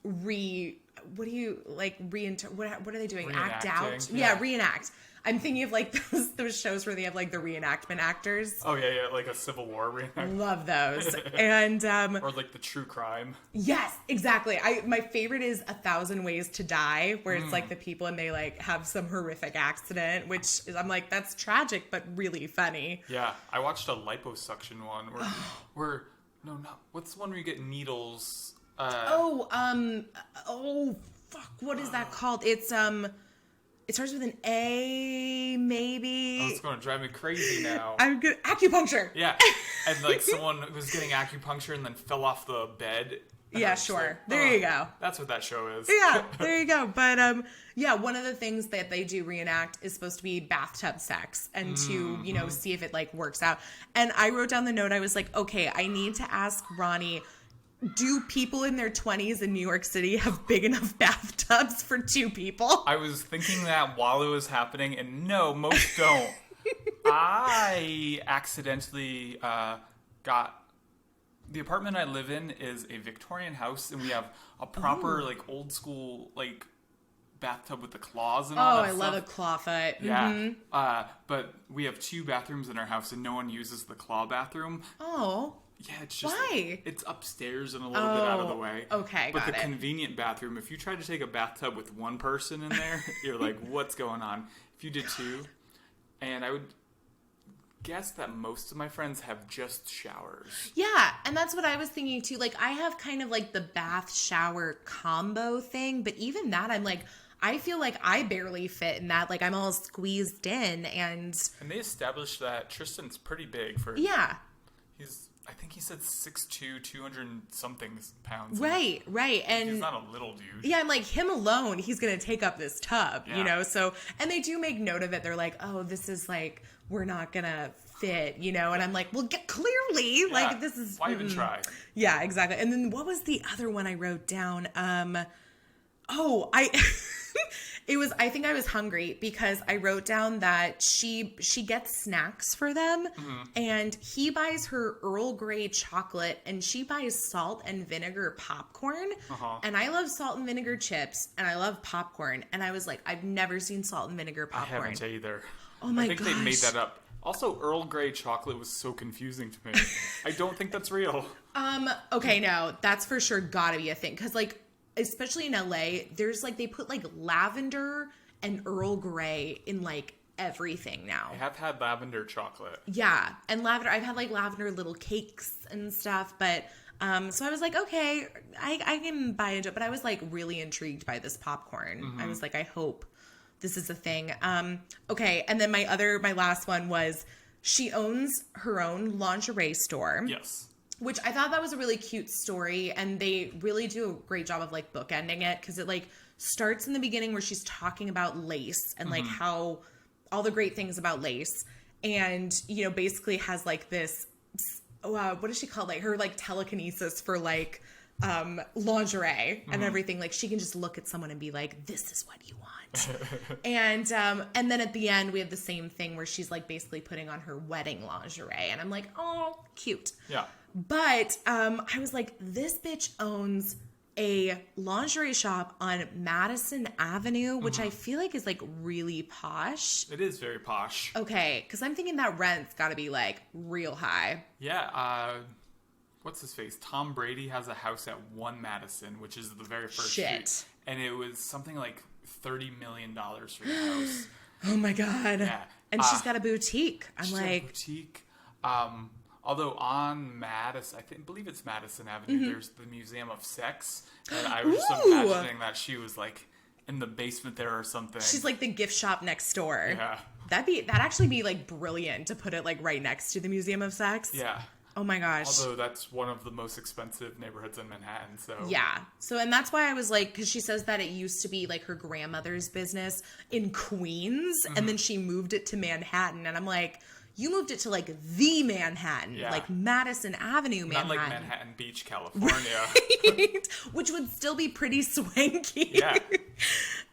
what are they doing? Act out? Yeah, reenact. I'm thinking of like those shows where they have like the reenactment actors.
Oh yeah, like a Civil War reenactment.
Love those. And
or like the true crime.
Yes, exactly. My favorite is 1,000 Ways to Die, where it's like the people and they like have some horrific accident, which is, I'm like, that's tragic but really funny.
Yeah, I watched a liposuction one what's the one where you get needles?
What is that called? It starts with an A, maybe.
Oh, it's going to drive me crazy now.
I'm good. Acupuncture.
Yeah. And like someone was getting acupuncture and then fell off the bed.
Yeah, sure. Like, there you go.
That's what that show is.
Yeah, there you go. But yeah, one of the things that they do reenact is supposed to be bathtub sex and to, see if it like works out. And I wrote down the note. I was like, okay, I need to ask Ronny, do people in their 20s in New York City have big enough bathtubs for 2 people?
I was thinking that while it was happening, and no, most don't. I accidentally got... The apartment I live in is a Victorian house, and we have a proper, like, old school, like, bathtub with the claws and all that stuff.
Oh, I love a claw foot.
Yeah.
Mm-hmm.
But we have 2 bathrooms in our house, and no one uses the claw bathroom.
Oh.
Yeah, it's just...
Why?
It's upstairs and a little bit out of the way.
Okay,
But the convenient bathroom, if you try to take a bathtub with 1 person in there, you're like, what's going on? If you did 2, and I would guess that most of my friends have just showers.
Yeah, and that's what I was thinking too. Like, I have kind of like the bath shower combo thing, but even that, I'm like... I feel like I barely fit in that. Like, I'm all squeezed in, and
they established that Tristan's pretty big for...
Yeah.
I think he said 6'2", 200-something pounds.
Right. And
he's not a little dude.
Yeah, I'm like, him alone, he's going to take up this tub, So, and they do make note of it. They're like, oh, this is like, we're not going to fit, And I'm like, well, clearly, like, this is...
Why even try?
Yeah, exactly. And then what was the other one I wrote down? I think I was hungry because I wrote down that she gets snacks for them, and he buys her Earl Grey chocolate and she buys salt and vinegar popcorn. And I love salt and vinegar chips and I love popcorn. And I was like, I've never seen salt and vinegar popcorn.
I haven't either.
Oh my gosh.
I think they made that up. Also, Earl Grey chocolate was so confusing to me. I don't think that's real.
Okay, no, that's for sure gotta be a thing. Cause like, especially in LA, there's like, they put like lavender and Earl Grey in like everything now.
I have had lavender chocolate.
Yeah. And lavender, I've had like lavender little cakes and stuff, but, so I was like, okay, I can buy into it, but I was like really intrigued by this popcorn. I was like, I hope this is a thing. Okay. And then my last one was she owns her own lingerie store.
Yes.
Which I thought that was a really cute story, and they really do a great job of like bookending it, because it like starts in the beginning where she's talking about lace and like how all the great things about lace, and basically has like this what does she call it? Like her like telekinesis for like lingerie and everything. Like she can just look at someone and be like, this is what you want. And then at the end we have the same thing where she's like basically putting on her wedding lingerie, and I'm like, oh, cute.
Yeah.
But I was like, this bitch owns a lingerie shop on Madison Avenue, which I feel like is like really posh.
It is very posh.
Okay, because I'm thinking that rent's got to be like real high.
Yeah, what's his face? Tom Brady has a house at 1 Madison, which is the very first street. And it was something like $30 million for the house.
Oh my God.
Yeah.
And she's got a boutique. I'm
she's
like...
got a boutique. Although on Madison, believe it's Madison Avenue, there's the Museum of Sex. And I was just imagining that she was like in the basement there or something.
She's like the gift shop next door.
Yeah.
That'd actually be like brilliant to put it like right next to the Museum of Sex.
Yeah.
Oh my gosh.
Although that's one of the most expensive neighborhoods in Manhattan, so...
Yeah. So, and that's why I was like, because she says that it used to be like her grandmother's business in Queens, and then she moved it to Manhattan. And I'm like, you moved it to like the Manhattan, like Madison Avenue, Manhattan.
Not like Manhattan Beach, California.
Right? Which would still be pretty swanky.
Yeah.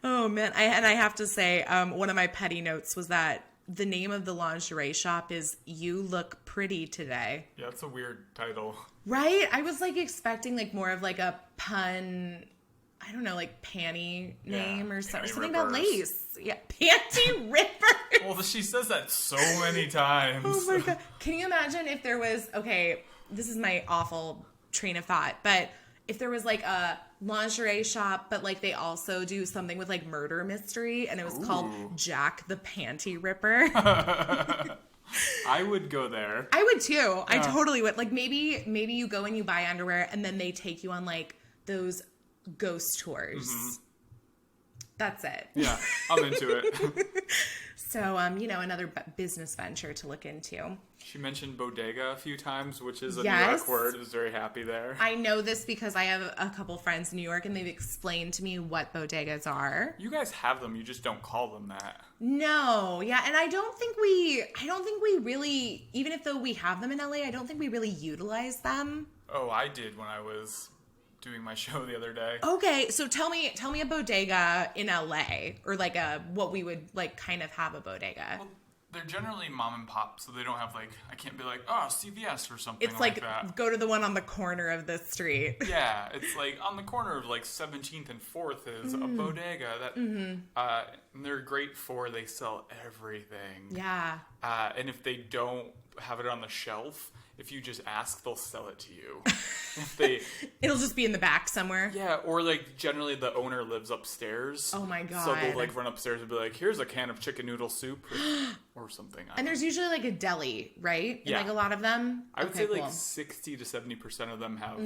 Oh, man. I have to say, one of my petty notes was that the name of the lingerie shop is You Look Pretty Today.
Yeah, it's a weird title.
Right? I was like expecting like more of like a pun, I don't know, like panty name or something about lace. Yeah, panty ripper.
Well, she says that so many times.
Oh my God. Can you imagine if there was, okay, this is my awful train of thought, but if there was like a lingerie shop, but like they also do something with like murder mystery and it was called Jack the Panty Ripper.
I would go there.
I would too. Yeah. I totally would. Like maybe you go and you buy underwear and then they take you on like those ghost tours. That's it.
Yeah, I'm into it.
So, another business venture to look into.
She mentioned bodega a few times, which is a New York word. I was very happy there.
I know this because I have a couple friends in New York, and they've explained to me what bodegas are.
You guys have them, you just don't call them that.
No, yeah, and I don't think we really, even if though we have them in LA, I don't think we really utilize them.
Oh, I did when I was doing my show the other day.
Okay, so tell me a bodega in LA, or like what we would like kind of have a bodega.
Well, they're generally mom and pop, so they don't have like, I can't be like, oh, CVS or something
it's like
that.
Go to the one on the corner of the street.
Yeah, it's like on the corner of like 17th and 4th is a bodega that, and they're great for, they sell everything.
Yeah.
And if they don't have it on the shelf, if you just ask, they'll sell it to you.
It'll just be in the back somewhere.
Yeah, or like generally the owner lives upstairs.
Oh my God.
So they'll like run upstairs and be like, here's a can of chicken noodle soup or something.
And there's usually like a deli, right?
Yeah.
In like a lot of them?
I would say like 60 to 70% of them have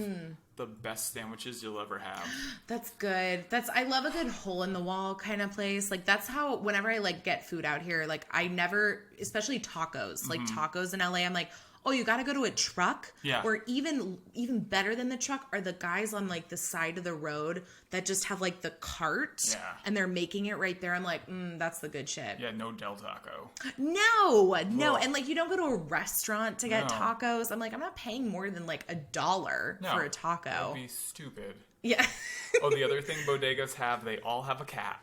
the best sandwiches you'll ever have.
That's good. I love a good hole in the wall kind of place. Like that's how, whenever I like get food out here, like I never, especially tacos, like tacos in LA, I'm like, oh, you got to go to a truck?
Yeah.
Or even better than the truck are the guys on like the side of the road that just have like the cart.
Yeah. And
they're making it right there. I'm like, that's the good shit.
Yeah, no Del Taco.
No. And like you don't go to a restaurant to get tacos. I'm like, I'm not paying more than like $1 for a taco.
That would be stupid.
Yeah.
Oh, the other thing bodegas have, they all have a cat.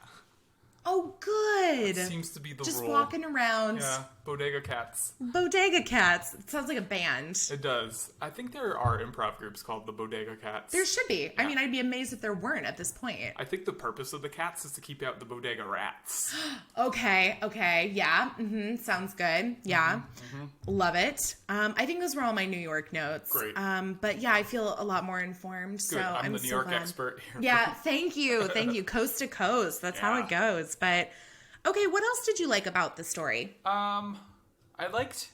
Oh, good.
That seems to be the rule.
Just walking around.
Yeah, bodega cats.
Bodega Cats. It sounds like a band.
It does. I think there are improv groups called the Bodega Cats.
There should be.
Yeah.
I mean, I'd be amazed if there weren't at this point.
I think the purpose of the cats is to keep out the bodega rats.
Okay. Yeah. Sounds good. Yeah. Love it. I think those were all my New York notes.
Great.
But yeah, I feel a lot more informed.
Good.
So
I'm the
so
New York
glad.
expert here.
Yeah. Thank you. Coast to coast. That's how it goes. But okay, what else did you like about the story?
I liked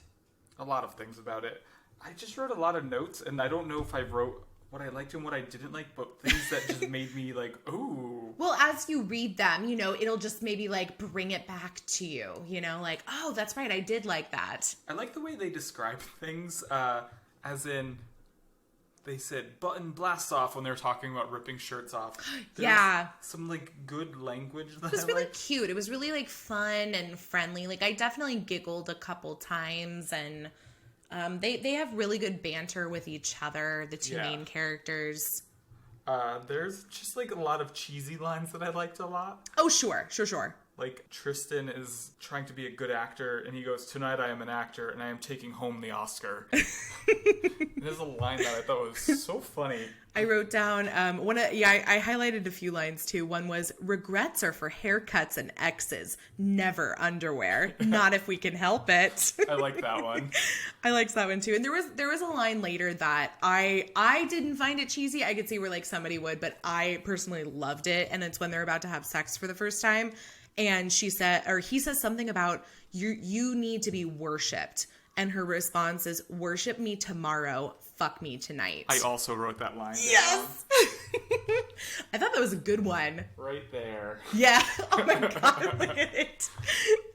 a lot of things about it. I just wrote a lot of notes, and I don't know if I wrote what I liked and what I didn't like, but things that just made me like, ooh.
Well, as you read them, it'll just maybe like bring it back to you, like, oh, that's right, I did like that.
I like the way they describe things, as in, they said button blast off when they were talking about ripping shirts off. There's some like good language that
it was really cute. It was really like fun and friendly. Like I definitely giggled a couple times, and they have really good banter with each other, the two main characters.
There's just like a lot of cheesy lines that I liked a lot.
Oh, sure.
like Tristan is trying to be a good actor, and he goes, "Tonight I am an actor, and I am taking home the Oscar." There's a line that I thought was so funny.
I wrote down I highlighted a few lines too. One was, regrets are for haircuts and exes, never underwear. Not if we can help it.
I like that one.
I liked that one too. And there was a line later that I didn't find it cheesy. I could see where like somebody would, but I personally loved it. And it's when they're about to have sex for the first time, and he says something about you need to be worshipped. And her response is, worship me tomorrow, fuck me tonight.
I also wrote that line down.
Yes! I thought that was a good one.
Right there.
Yeah. Oh my God, look at it.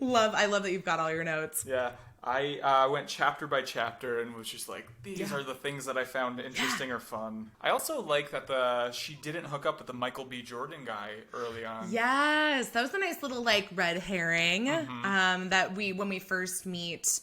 I love that you've got all your notes.
Yeah. I went chapter by chapter and was just like, these are the things that I found interesting or fun. I also like that she didn't hook up with the Michael B. Jordan guy early on.
Yes. That was a nice little like red herring that when we first meet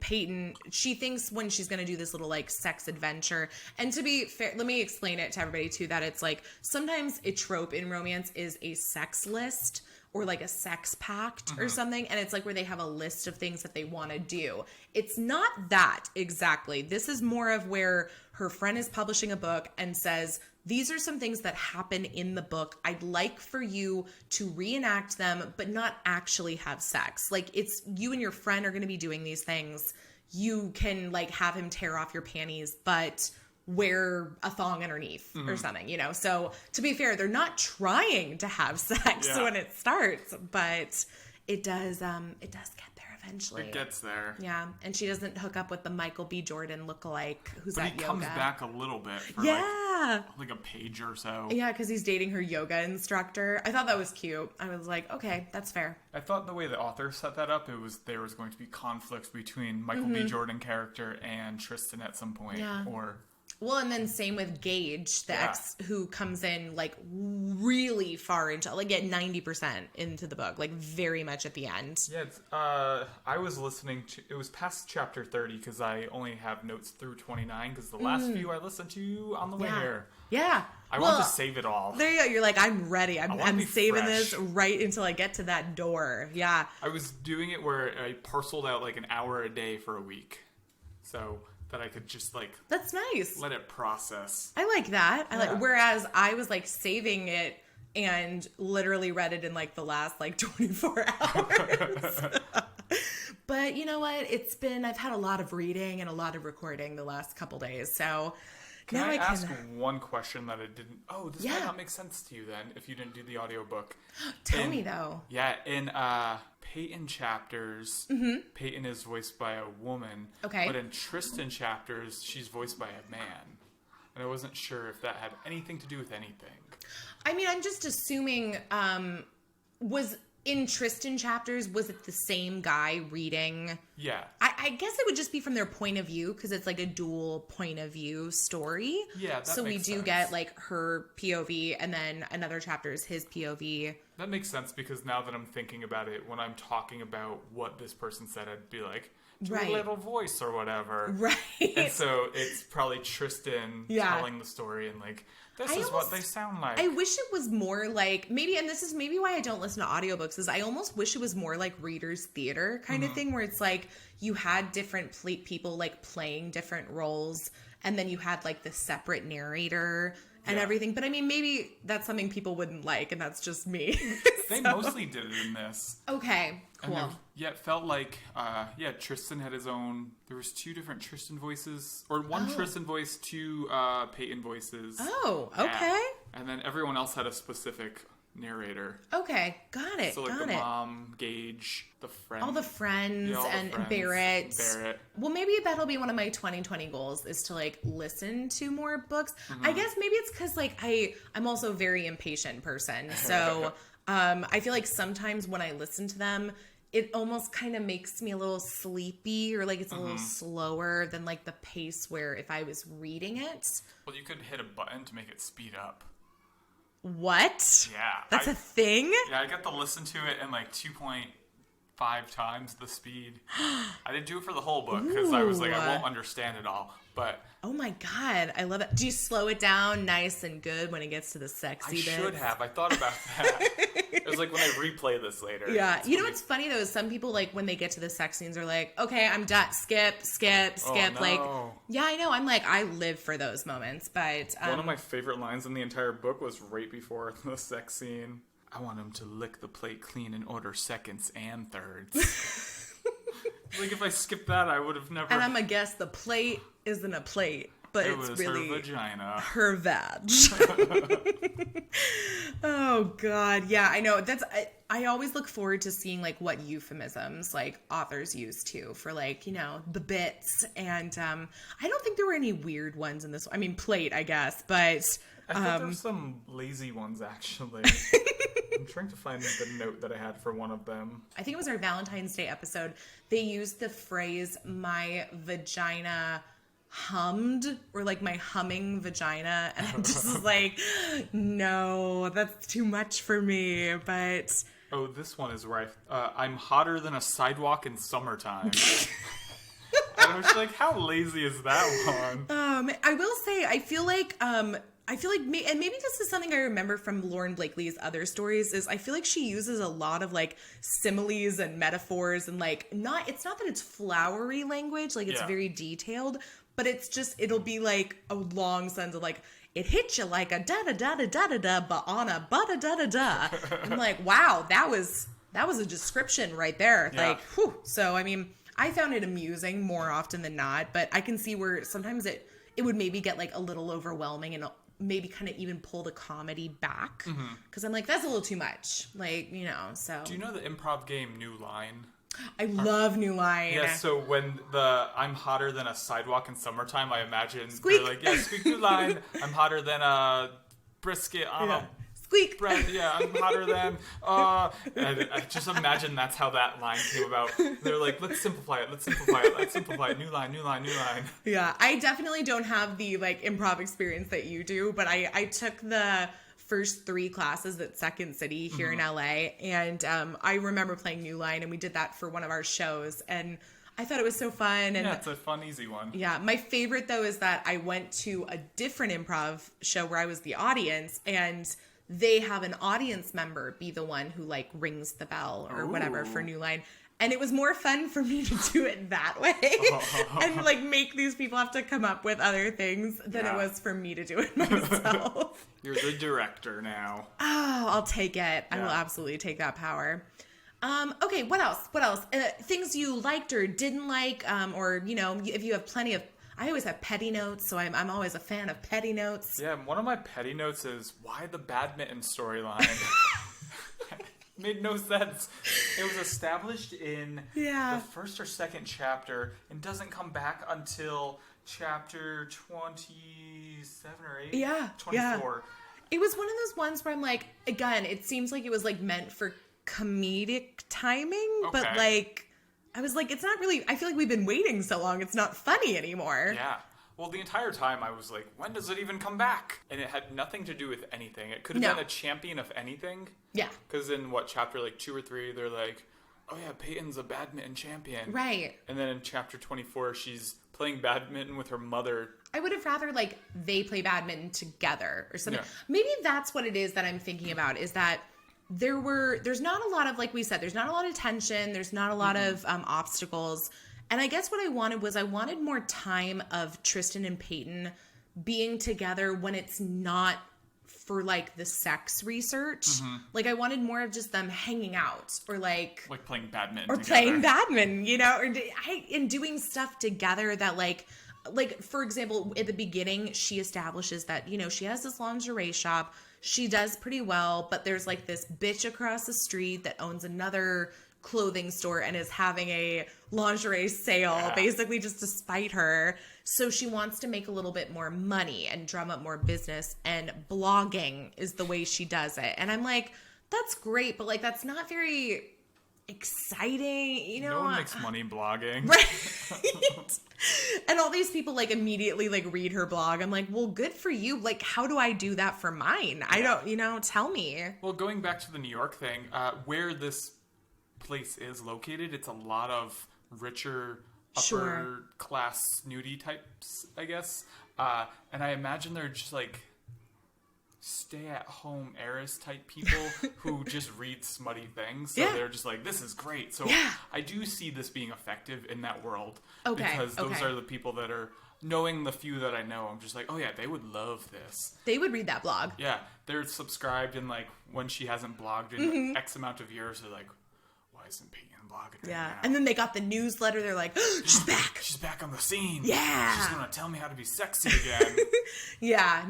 Peyton, she thinks when she's going to do this little like sex adventure. And to be fair, let me explain it to everybody too, that it's like sometimes a trope in romance is a sex list or like a sex pact or something. And it's like where they have a list of things that they want to do. It's not that exactly. This is more of where her friend is publishing a book and says, these are some things that happen in the book. I'd like for you to reenact them, but not actually have sex. Like, it's you and your friend are going to be doing these things. You can like have him tear off your panties, but wear a thong underneath or something, you know? So to be fair, they're not trying to have sex when it starts, but it does get there eventually.
It gets there.
Yeah. And she doesn't hook up with the Michael B. Jordan lookalike who's
but
at
he
yoga.
comes back a little bit for like a page or so.
Yeah, because he's dating her yoga instructor. I thought that was cute. I was like, okay, that's fair.
I thought the way the author set that up, there was going to be conflict between Michael B. Jordan character and Tristan at some point.
Yeah.
Or
Well, and then same with Gage, the ex who comes in like really far into, like at 90% into the book, like very much at the end.
Yeah, I was listening to, it was past chapter 30 because I only have notes through 29 because the last few I listened to on the way here.
Yeah.
I want to save it all.
There you go. You're like, I'm ready. I'm saving
fresh.
this right until I get to that door. Yeah.
I was doing it where I parceled out like an hour a day for a week. So that I could just like...
That's nice.
Let it process.
I like that. Whereas I was like saving it and literally read it in like the last like 24 hours. But you know what? I've had a lot of reading and a lot of recording the last couple days. So
Can I ask one question that I didn't... Oh, this might not make sense to you then if you didn't do the audiobook.
Tell me though.
Yeah, in Peyton chapters, Peyton is voiced by a woman.
Okay.
But in Tristan chapters, she's voiced by a man. And I wasn't sure if that had anything to do with anything.
I mean, I'm just assuming, was in Tristan chapters, was it the same guy reading?
Yeah.
I guess it would just be from their point of view because it's like a dual point of view story.
Yeah, that
So we
makes
do
sense.
get like her POV and then another chapter is his POV.
That makes sense because now that I'm thinking about it, when I'm talking about what this person said, I'd be like, do a little voice or whatever.
Right.
And so it's probably Tristan telling the story and like, this is what they sound like.
I wish it was more like, maybe, and this is maybe why I don't listen to audiobooks, is I almost wish it was more like reader's theater kind of thing, where it's like you had different people like playing different roles, and then you had like the separate narrator and everything. But I mean, maybe that's something people wouldn't like, and that's just me.
They mostly did it in this.
Okay, cool.
And it felt like, Tristan had his own, there was two different Tristan voices, or one Tristan voice, two Peyton voices.
Oh, okay.
And then everyone else had a specific narrator.
Okay, got it,
So like the mom, Gage, the friend.
all the friends, and
friends.
Barrett. Well, maybe that'll be one of my 2020 goals is to like listen to more books. I guess maybe it's because like I'm also a very impatient person. So I feel like sometimes when I listen to them, it almost kind of makes me a little sleepy, or like it's a little slower than like the pace where if I was reading it.
Well, you could hit a button to make it speed up.
What?
Yeah.
That's a thing?
Yeah, I got to listen to it in like 2.5 times the speed. I didn't do it for the whole book because I was like, I won't understand it all. But
oh my God, I love it. Do you slow it down nice and good when it gets to the sexy bits?
I should have. I thought about that. It was like when I replay this later.
Yeah. You know what's funny though is some people like when they get to the sex scenes are like, okay, I'm done. Skip.
Oh, no.
Like, yeah, I know. I'm like, I live for those moments. But
one of my favorite lines in the entire book was right before the sex scene. I want him to lick the plate clean and order seconds and thirds. Like if I skipped that, I would have never.
And I'm gonna guess the plate isn't a plate, but
it
it's
was
really
her vagina.
Her vag. Oh God, yeah, I know. I always look forward to seeing like what euphemisms like authors use too for like, you know, the bits. And I don't think there were any weird ones in this. I mean, plate, I guess, but
I think there's some lazy ones actually. I'm trying to find the note that I had for one of them.
I think it was our Valentine's Day episode. They used the phrase "my vagina hummed" or like "my humming vagina," and I'm just like, no, that's too much for me. But
oh, this one is where I'm hotter than a sidewalk in summertime. I was like, how lazy is that one?
I will say, I feel like, and maybe this is something I remember from Lauren Blakely's other stories, is I feel like she uses a lot of like similes and metaphors and like it's not that it's flowery language, like it's very detailed, but it's just, it'll be like a long sentence of like, it hit you like a da-da-da-da-da-da-da, but on a ba-da-da-da-da. I'm like, wow, that was a description right there.
Yeah.
Like, whew. So, I mean, I found it amusing more often than not, but I can see where sometimes it would maybe get like a little overwhelming and maybe kind of even pull the comedy back. Because I'm like, that's a little too much. Like, you know, so.
Do you know the improv game New Line?
I love New Line.
Yeah, so when I'm hotter than a sidewalk in summertime, I imagine
Squeak.
they're like, yeah, squeak New Line. I'm hotter than a brisket on a
Squeak.
bread. Yeah, I'm hotter than and I just imagine that's how that line came about. They're like, let's simplify it. New line.
Yeah, I definitely don't have the like improv experience that you do, but I took the first 3 classes at Second City here in LA, and I remember playing New Line, and we did that for one of our shows, and I thought it was so fun. And
yeah, it's a fun, easy one.
Yeah, my favorite though is that I went to a different improv show where I was the audience, and they have an audience member be the one who like rings the bell or whatever for New Line. And it was more fun for me to do it that way and like make these people have to come up with other things than it was for me to do it myself.
You're the director now.
Oh, I'll take it. I will absolutely take that power. Okay, what else? Things you liked or didn't like, or, you know, if you have plenty of... I always have petty notes, so I'm always a fan of petty notes.
Yeah, one of my petty notes is, why the badminton storyline? Made no sense. It was established in the first or second chapter and doesn't come back until chapter 27 or 8?
Yeah.
24.
Yeah. It was one of those ones where I'm like, again, it seems like it was like meant for comedic timing, but like, I was like, it's not really, I feel like we've been waiting so long, it's not funny anymore.
Yeah. Well, the entire time I was like, when does it even come back? And it had nothing to do with anything. It could have been a champion of anything. Yeah. Because in chapter like 2 or 3, they're like, oh yeah, Peyton's a badminton champion.
Right.
And then in chapter 24, she's playing badminton with her mother.
I would have rather like they play badminton together or something.
Yeah.
Maybe that's what it is that I'm thinking about, is that there's not a lot of, like we said, there's not a lot of tension. There's not a lot of obstacles. And I guess what I wanted more time of Tristan and Peyton being together when it's not for like the sex research. Like I wanted more of just them hanging out or like
playing badminton
or
together.
Playing badminton, you know, and doing stuff together that like for example, at the beginning, she establishes that, you know, she has this lingerie shop. She does pretty well, but there's like this bitch across the street that owns another clothing store and is having a lingerie sale basically just to spite her. So she wants to make a little bit more money and drum up more business, and blogging is the way she does it. And I'm like, that's great, but like that's not very exciting, you know.
No one makes money blogging.
Right. And all these people like immediately like read her blog. I'm like, well, good for you. Like, how do I do that for mine? I don't, you know, tell me.
Well, going back to the New York thing, where this place is located, it's a lot of richer upper class nudie types, I guess. And I imagine they're just like stay-at-home heiress type people who just read smutty things. So they're just like, this is great. So I do see this being effective in that world. Because those are the people that are, knowing the few that I know, I'm just like, oh yeah, they would love this.
They would read that blog.
Yeah. They're subscribed, and like when she hasn't blogged in X amount of years, they're like, why isn't Peyton blogging right now?
And then they got the newsletter. They're like, oh, she's back.
She's back on the scene.
Yeah.
She's going to tell me how to be sexy again.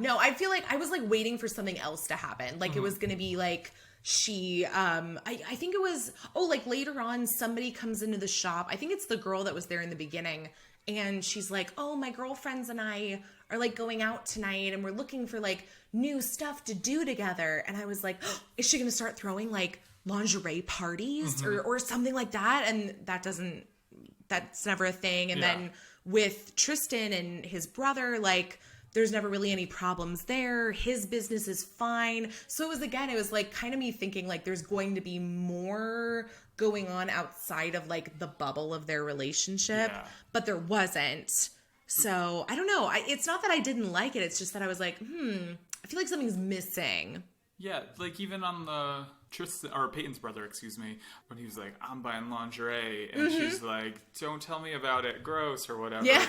No, I feel like I was like waiting for something else to happen. Like it was going to be like she, I think it was, like later on somebody comes into the shop. I think it's the girl that was there in the beginning. And she's like, oh, my girlfriends and I are like going out tonight and we're looking for like new stuff to do together. And I was like, oh, is she going to start throwing like lingerie parties or something like that? And that's never a thing. And then with Tristan and his brother, like there's never really any problems there. His business is fine. So it was like kind of me thinking like there's going to be more going on outside of like the bubble of their relationship, but there wasn't. So I don't know. It's not that I didn't like it. It's just that I was like, I feel like something's missing.
Yeah, like even on the Tristan, or Peyton's brother, excuse me, when he was like, I'm buying lingerie, and she's like, don't tell me about it, gross, or whatever. Yeah.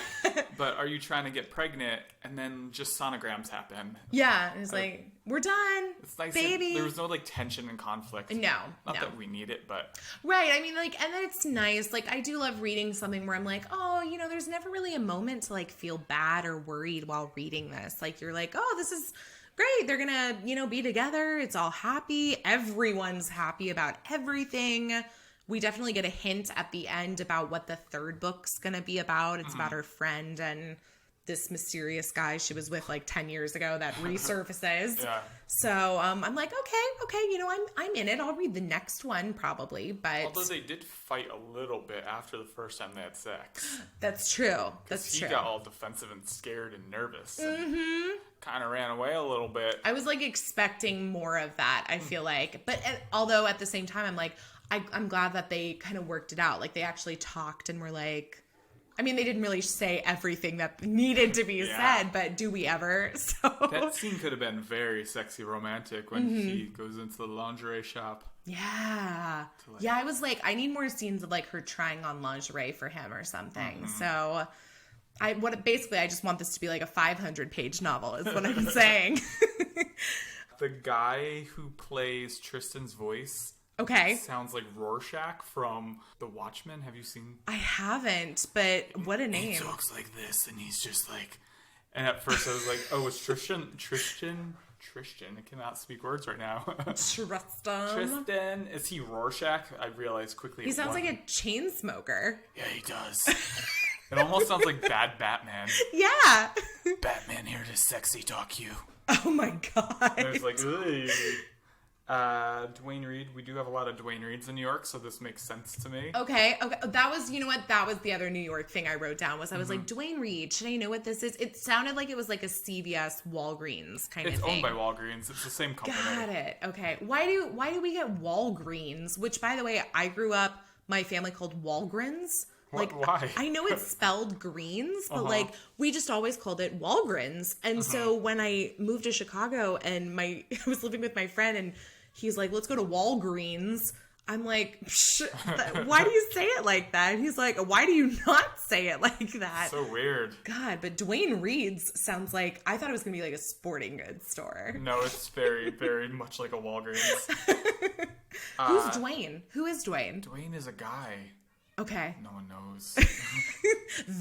But are you trying to get pregnant? And then just sonograms happen.
Yeah, and it's like, we're done,
it's nice,
baby.
There was no like tension and conflict.
No.
Not that we need it, but.
Right, I mean, like, and then it's nice. Like, I do love reading something where I'm like, oh, there's never really a moment to like feel bad or worried while reading this. Like, you're like, oh, this is great. They're gonna, be together. It's all happy. Everyone's happy about everything. We definitely get a hint at the end about what the third book's gonna be about. It's about her friend and this mysterious guy she was with like 10 years ago that resurfaces. So I'm like, okay, I'm in it. I'll read the next one probably, but
although they did fight a little bit after the first time they had sex.
That's true. That's true.
He got all defensive and scared and nervous. And kind of ran away a little bit.
I was like expecting more of that, I feel like. But although at the same time, I'm like, I'm glad that they kind of worked it out. Like they actually talked and were like, I mean, they didn't really say everything that needed to be said, but do we ever? So
that scene could have been very sexy romantic when he goes into the lingerie shop.
Yeah. I was like, I need more scenes of like her trying on lingerie for him or something. So I just want this to be like a 500-page novel is what I'm saying.
The guy who plays Tristan's voice sounds like Rorschach from The Watchmen. Have you seen?
I haven't, but what a name.
He talks like this, and he's just like... And at first I was like, oh, it's Tristan? I cannot speak words right now. Tristan. Is he Rorschach? I realized quickly.
He sounds like a chain smoker.
Yeah, he does. It almost sounds like bad Batman.
Yeah.
Batman here to sexy talk you.
Oh my god.
And it's like, ugh. Dwayne Reed. We do have a lot of Dwayne Reeds in New York, so this makes sense to me. Okay.
That was, that was the other New York thing I wrote down was I was like, Dwayne Reed, should I know what this is? It sounded like it was like a CVS Walgreens kind of thing.
It's owned by Walgreens. It's the same company.
Got it. Okay. Why do we get Walgreens? Which, by the way, I grew up, my family called Walgreens. Like,
why?
I know it's spelled greens, but like we just always called it Walgreens. And so when I moved to Chicago and I was living with my friend and he's like, let's go to Walgreens. I'm like, why do you say it like that? And he's like, why do you not say it like that?
So weird.
God, but Dwayne Reed's sounds like, I thought it was going to be like a sporting goods store.
No, it's very, very much like a Walgreens.
Who's Dwayne? Who is Dwayne?
Dwayne is a guy.
Okay.
No one knows.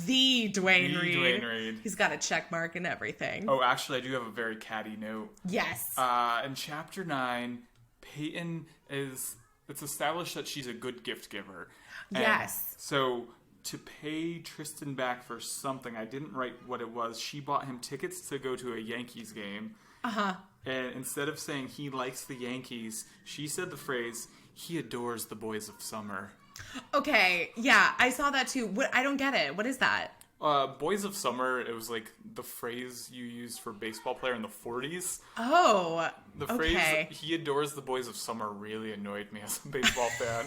The Dwayne Reed. He's got a check mark and everything.
Oh, actually, I do have a very catty note.
Yes.
In chapter 9, Peyton it's established that she's a good gift giver. And
yes.
So to pay Tristan back for something, I didn't write what it was. She bought him tickets to go to a Yankees game.
Uh-huh.
And instead of saying he likes the Yankees, she said the phrase, he adores the boys of summer.
Okay, yeah, I saw that too. I don't get it. What is that?
Boys of Summer, it was like the phrase you used for baseball player in the 40s.
Oh,
The
okay.
phrase, he adores the Boys of Summer, really annoyed me as a baseball fan.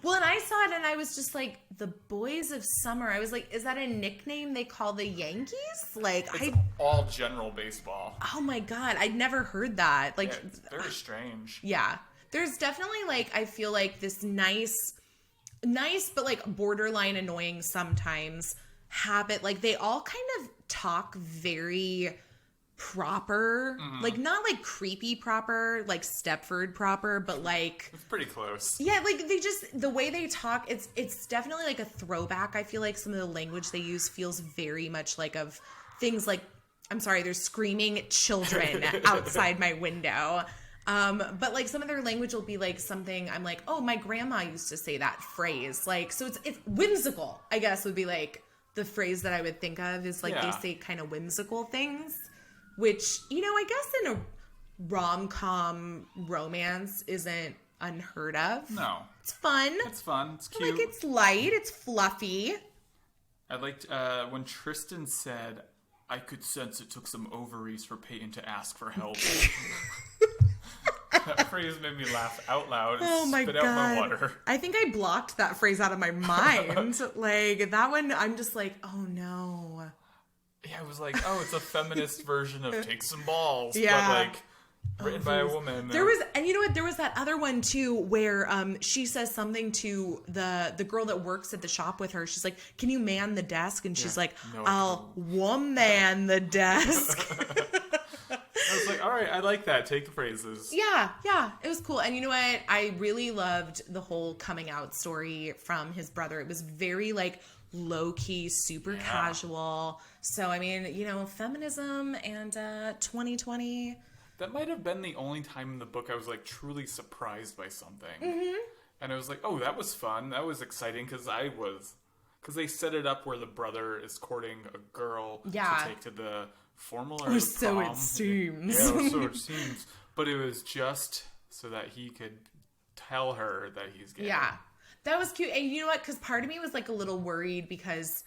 Well, and I saw it and I was just like, the Boys of Summer. I was like, is that a nickname they call the Yankees? Like,
It's all general baseball.
oh my God, I'd never heard that. Like,
Yeah, it's very strange.
yeah, there's definitely like, I feel like this nice, but like borderline annoying sometimes habit. Like they all kind of talk very proper, like not like creepy proper, like Stepford proper, but like
It's pretty close.
yeah, like they just the way they talk, it's definitely like a throwback. I feel like some of the language they use feels very much like of things like, I'm sorry, there's screaming children outside my window. But like some of their language will be like something I'm like, oh, my grandma used to say that phrase. Like, so it's whimsical, I guess would be like the phrase that I would think of is like they say kind of whimsical things, which, you know, I guess in a rom-com romance isn't unheard of.
No.
It's fun.
It's fun. It's cute.
Like it's light. It's fluffy.
I liked when Tristan said, I could sense it took some ovaries for Peyton to ask for help. That phrase made me laugh out loud and
Oh my
spit
God.
out my water.
I think I blocked that phrase out of my mind. Like that one, I'm just like, oh no.
Yeah, it was like, oh, it's a feminist version of Take Some Balls.
Yeah.
But like, written by a woman.
There was, and you know what? There was that other one too, where she says something to the girl that works at the shop with her. She's like, "Can you man the desk?" And she's like,
No,
"I'll woman the desk."
I was like, all right, I like that. Take the phrases.
Yeah, it was cool. And you know what? I really loved the whole coming out story from his brother. It was very like low key, super casual. So I mean, you know, feminism and 2020.
That might have been the only time in the book I was like truly surprised by something. Mm-hmm. And I was like, oh, that was fun. That was exciting because they set it up where the brother is courting a girl to take to the formal or the
so
prom.
it seems.
Yeah, so it seems. But it was just so that he could tell her that he's gay.
Yeah, that was cute. And you know what? Because part of me was like a little worried because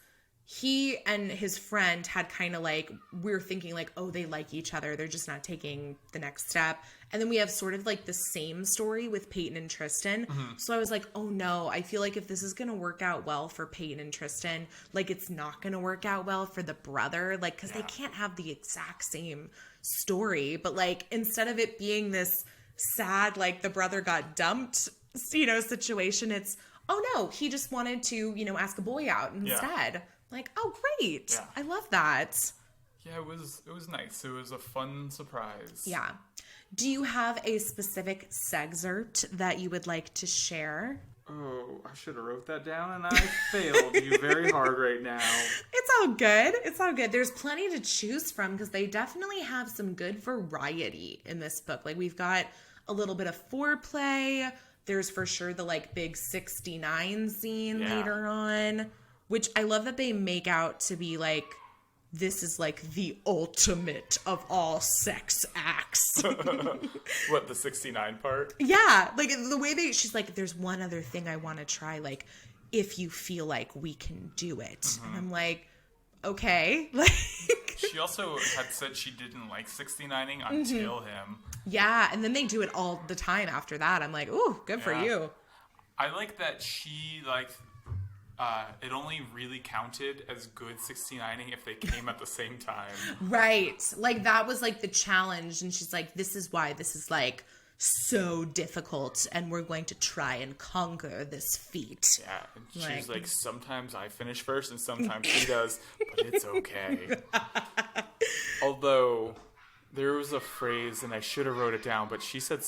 he and his friend had kind of like, we were thinking like, oh, they like each other. They're just not taking the next step. And then we have sort of like the same story with Peyton and Tristan. Mm-hmm. So I was like, oh no, I feel like if this is going to work out well for Peyton and Tristan, like it's not going to work out well for the brother. Like, cause they can't have the exact same story, but like, instead of it being this sad, like the brother got dumped, you know, situation, it's, oh no, he just wanted to, you know, ask a boy out instead. Yeah. Like, oh, great. Yeah. I love that.
Yeah, it was nice. It was a fun surprise.
Yeah. Do you have a specific excerpt that you would like to share?
Oh, I should have wrote that down and I failed you very hard right now.
It's all good. It's all good. There's plenty to choose from because they definitely have some good variety in this book. Like we've got a little bit of foreplay. There's for sure the like big 69 scene later on. Which I love that they make out to be like, this is like the ultimate of all sex acts.
What, the 69 part?
Yeah. Like the way she's like, there's one other thing I want to try. Like, if you feel like we can do it. Mm-hmm. And I'm like, okay. Like,
she also had said she didn't like 69ing until him.
Yeah. And then they do it all the time after that. I'm like, ooh, good for you.
I like that she like... it only really counted as good 69ing if they came at the same time. Right.
Like, that was, like, the challenge. And she's like, this is why this is, like, so difficult. And we're going to try and conquer this feat.
Yeah. And she's like, sometimes I finish first and sometimes she does. But it's okay. Although, there was a phrase, and I should have wrote it down, but she said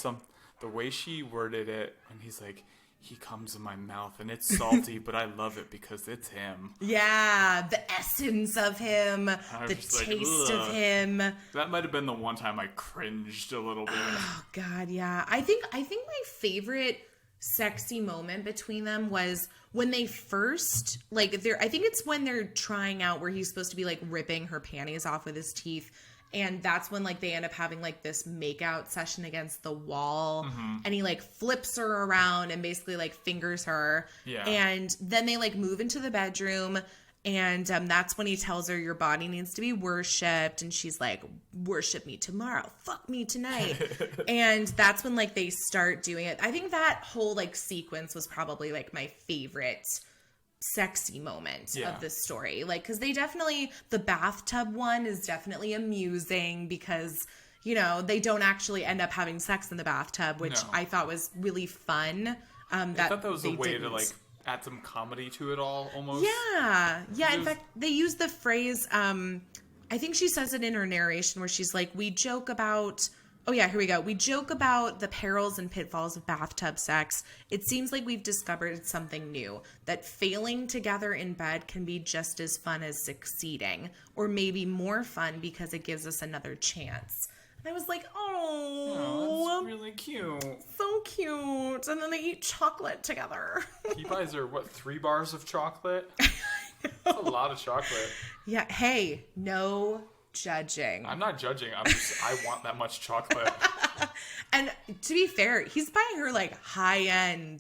the way she worded it, and he's like... He comes in my mouth and it's salty, but I love it because it's him. Yeah, the essence of him, the taste of him. That might have been the one time I cringed a little bit.
Oh God, yeah. I think my favorite sexy moment between them was when they first I think it's when they're trying out where he's supposed to be like ripping her panties off with his teeth. And that's when, like, they end up having, like, this makeout session against the wall. Mm-hmm. And he, like, flips her around and basically, like, fingers her. Yeah. And then they, like, move into the bedroom. And that's when he tells her your body needs to be worshipped. And she's like, worship me tomorrow. Fuck me tonight. And that's when like they start doing it. I think that whole like sequence was probably like my favorite sexy moment of the story. Like, because they definitely, the bathtub one is definitely amusing because, you know, they don't actually end up having sex in the bathtub, which I thought was really fun.
I thought that was a way to like add some comedy to it all almost.
Yeah. In fact, they use the phrase, I think she says it in her narration where she's like, we joke about, here we go. We joke about the perils and pitfalls of bathtub sex. It seems like we've discovered something new, that failing together in bed can be just as fun as succeeding, or maybe more fun because it gives us another chance. And I was like, oh,
that's really cute.
So cute. And then they eat chocolate together.
He buys her, 3 bars of chocolate? That's a lot of chocolate.
Yeah. Hey, no judging.
I'm not judging. I want that much chocolate.
And to be fair, he's buying her like high end,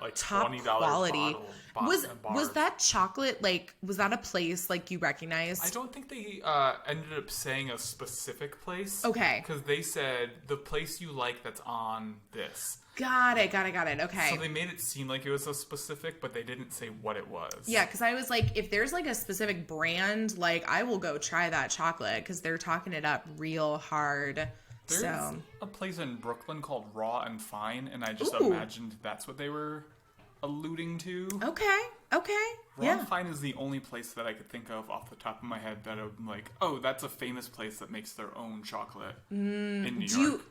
like
top
$20
quality.
bottle.
Was that chocolate like? Was that a place like you recognized?
I don't think they ended up saying a specific place.
Okay.
Because they said the place you like that's on this.
Got it. Okay.
So they made it seem like it was a specific, but they didn't say what it was.
Yeah, because I was like, if there's like a specific brand, like I will go try that chocolate because they're talking it up real hard.
There's a place in Brooklyn called Raw and Fine, and I just imagined that's what they were alluding to.
Okay.
Raw and Fine is the only place that I could think of off the top of my head that I'm like, oh, that's a famous place that makes their own chocolate in New York.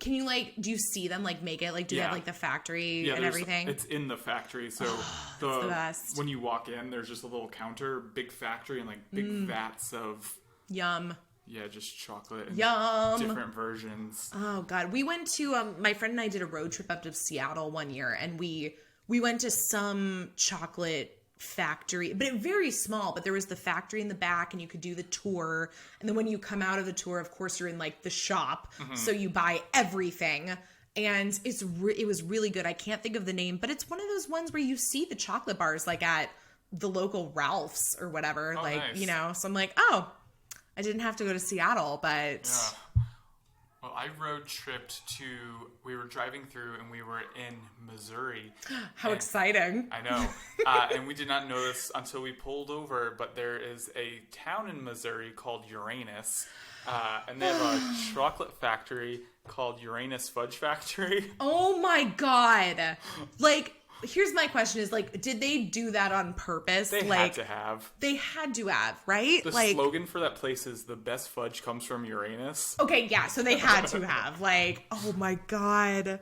Do you see them like make it? Like, do they have like the factory and everything?
It's in the factory. So
the best.
When you walk in, there's just a little counter, big factory, and like big vats of
yum.
Yeah, just chocolate and different versions.
Oh, God. We went to, my friend and I did a road trip up to Seattle one year, and we went to some chocolate factory, but it very small, but there was the factory in the back, and you could do the tour. And then when you come out of the tour, of course, you're in, like, the shop, so you buy everything. And it was really good. I can't think of the name, but it's one of those ones where you see the chocolate bars, like, at the local Ralph's or whatever.
Oh,
like,
nice.
You know, so I'm like, I didn't have to go to Seattle, but...
Yeah. Well, I road tripped we were driving through and we were in Missouri.
How exciting.
I know. And we did not know this until we pulled over, but there is a town in Missouri called Uranus. And they have a chocolate factory called Uranus Fudge Factory.
Oh my God. Like... Here's my question is, like, did they do that on purpose?
They had to have.
They had to have, right?
The slogan for that place is, the best fudge comes from Uranus.
Okay, yeah, so they had to have. Like, oh my God.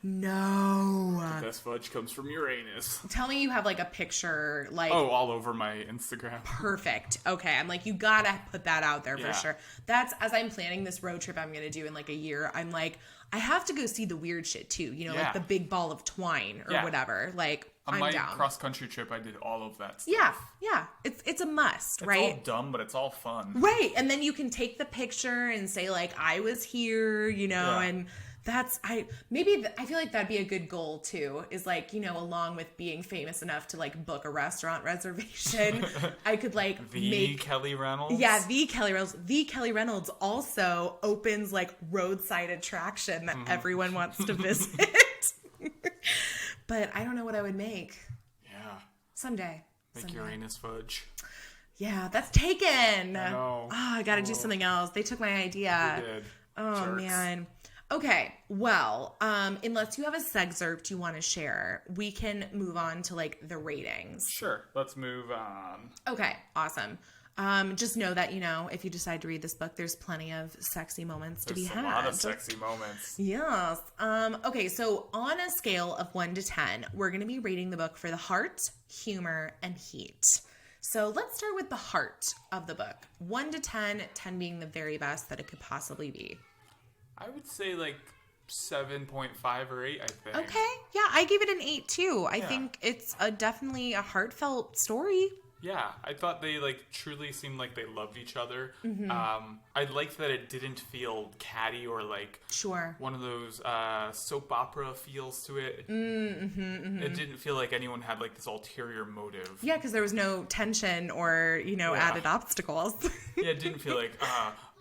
No.
The best fudge comes from Uranus.
Tell me you have, like, a picture, like...
Oh, all over my Instagram.
Perfect. Okay, I'm like, you gotta put that out there for sure. That's, as I'm planning this road trip I'm gonna do in, like, a year, I'm like... I have to go see the weird shit too, you know, like the big ball of twine or whatever. Like,
on
I'm down.
my cross-country trip, I did all of that stuff.
Yeah. It's a must, right?
It's all dumb, but it's all fun.
Right. And then you can take the picture and say, like, I was here, you know, and that's, I feel like that'd be a good goal too, is like, you know, along with being famous enough to like book a restaurant reservation, I could like
Kelly Reynolds.
Yeah, the Kelly Reynolds. The Kelly Reynolds also opens like roadside attraction that everyone wants to visit. But I don't know what I would make.
Yeah.
Someday.
Uranus fudge.
Yeah, that's taken.
I know.
Oh, I gotta do something else. They took my idea.
They did.
Oh,
Jerks.
man. Okay, well, unless you have a sexcerpt you want to share, we can move on to, like, the ratings.
Sure, let's move on.
Okay, awesome. Just know that, you know, if you decide to read this book, there's plenty of sexy moments to be had.
There's a lot of sexy moments.
Yes. Okay, so on a scale of 1 to 10, we're going to be rating the book for the heart, humor, and heat. So let's start with the heart of the book. 1 to 10, 10 being the very best that it could possibly be.
I would say like 7.5 or 8, I think.
Okay. Yeah, I gave it an 8 too. I think it's definitely a heartfelt story.
Yeah, I thought they truly seemed like they loved each other.
Mm-hmm.
I liked that it didn't feel catty or
sure,
one of those soap opera feels to it.
Mm-hmm.
It didn't feel like anyone had this ulterior motive.
Yeah, because there was no tension or added obstacles.
Yeah, it didn't feel like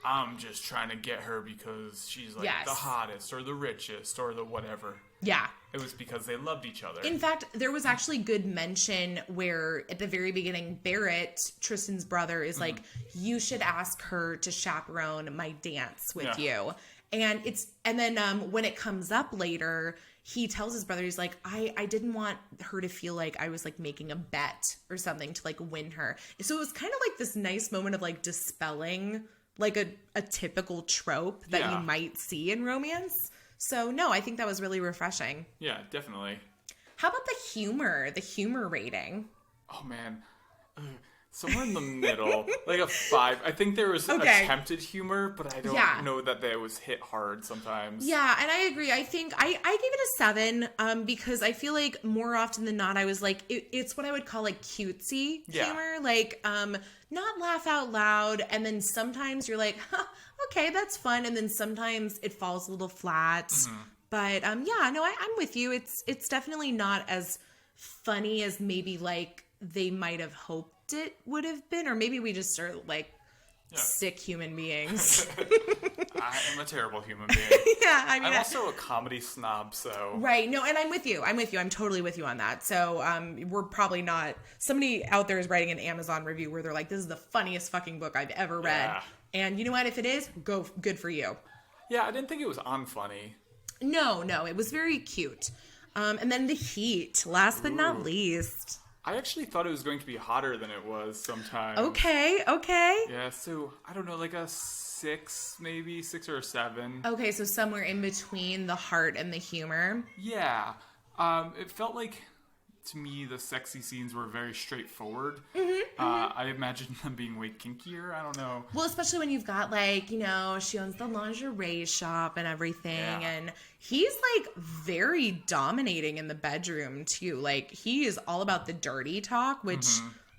I'm just trying to get her because she's the hottest or the richest or the whatever.
Yeah.
It was because they loved each other.
In fact, there was actually good mention where at the very beginning, Barrett, Tristan's brother, is like, you should ask her to chaperone my dance with you. And then when it comes up later, he tells his brother, he's like, I didn't want her to feel like I was making a bet or something to win her. So it was kind of this nice moment of dispelling a typical trope that you might see in romance. So, no, I think that was really refreshing.
Yeah, definitely.
How about the humor rating?
Oh, man. Somewhere in the middle. A 5. I think there was attempted humor, but I don't know that it was hit hard sometimes.
Yeah, and I agree. I think I gave it a 7 because I feel like more often than not, I was it's what I would call cutesy humor. Not laugh out loud, and then sometimes you're okay, that's fun, and then sometimes it falls a little flat. Mm-hmm. But I'm with you. It's definitely not as funny as maybe they might have hoped it would have been, or maybe we just are sick human beings.
I am a terrible human being.
Yeah, I mean,
I'm also a comedy snob, so...
Right, no, and I'm with you. I'm totally with you on that. So, we're probably not... Somebody out there is writing an Amazon review where they're like, this is the funniest fucking book I've ever read.
Yeah.
And you know what? If it is, good for you.
Yeah, I didn't think it was unfunny.
No, it was very cute. And then the heat, last but not least...
I actually thought it was going to be hotter than it was sometimes.
Okay.
Yeah, so, I don't know, a 6, maybe 6 or a 7.
Okay, so somewhere in between the heart and the humor.
Yeah. It felt to me, the sexy scenes were very straightforward. I imagine them being way kinkier. I don't know.
Well, especially when you've got she owns the lingerie shop and everything. Yeah. And he's very dominating in the bedroom too. He is all about the dirty talk, which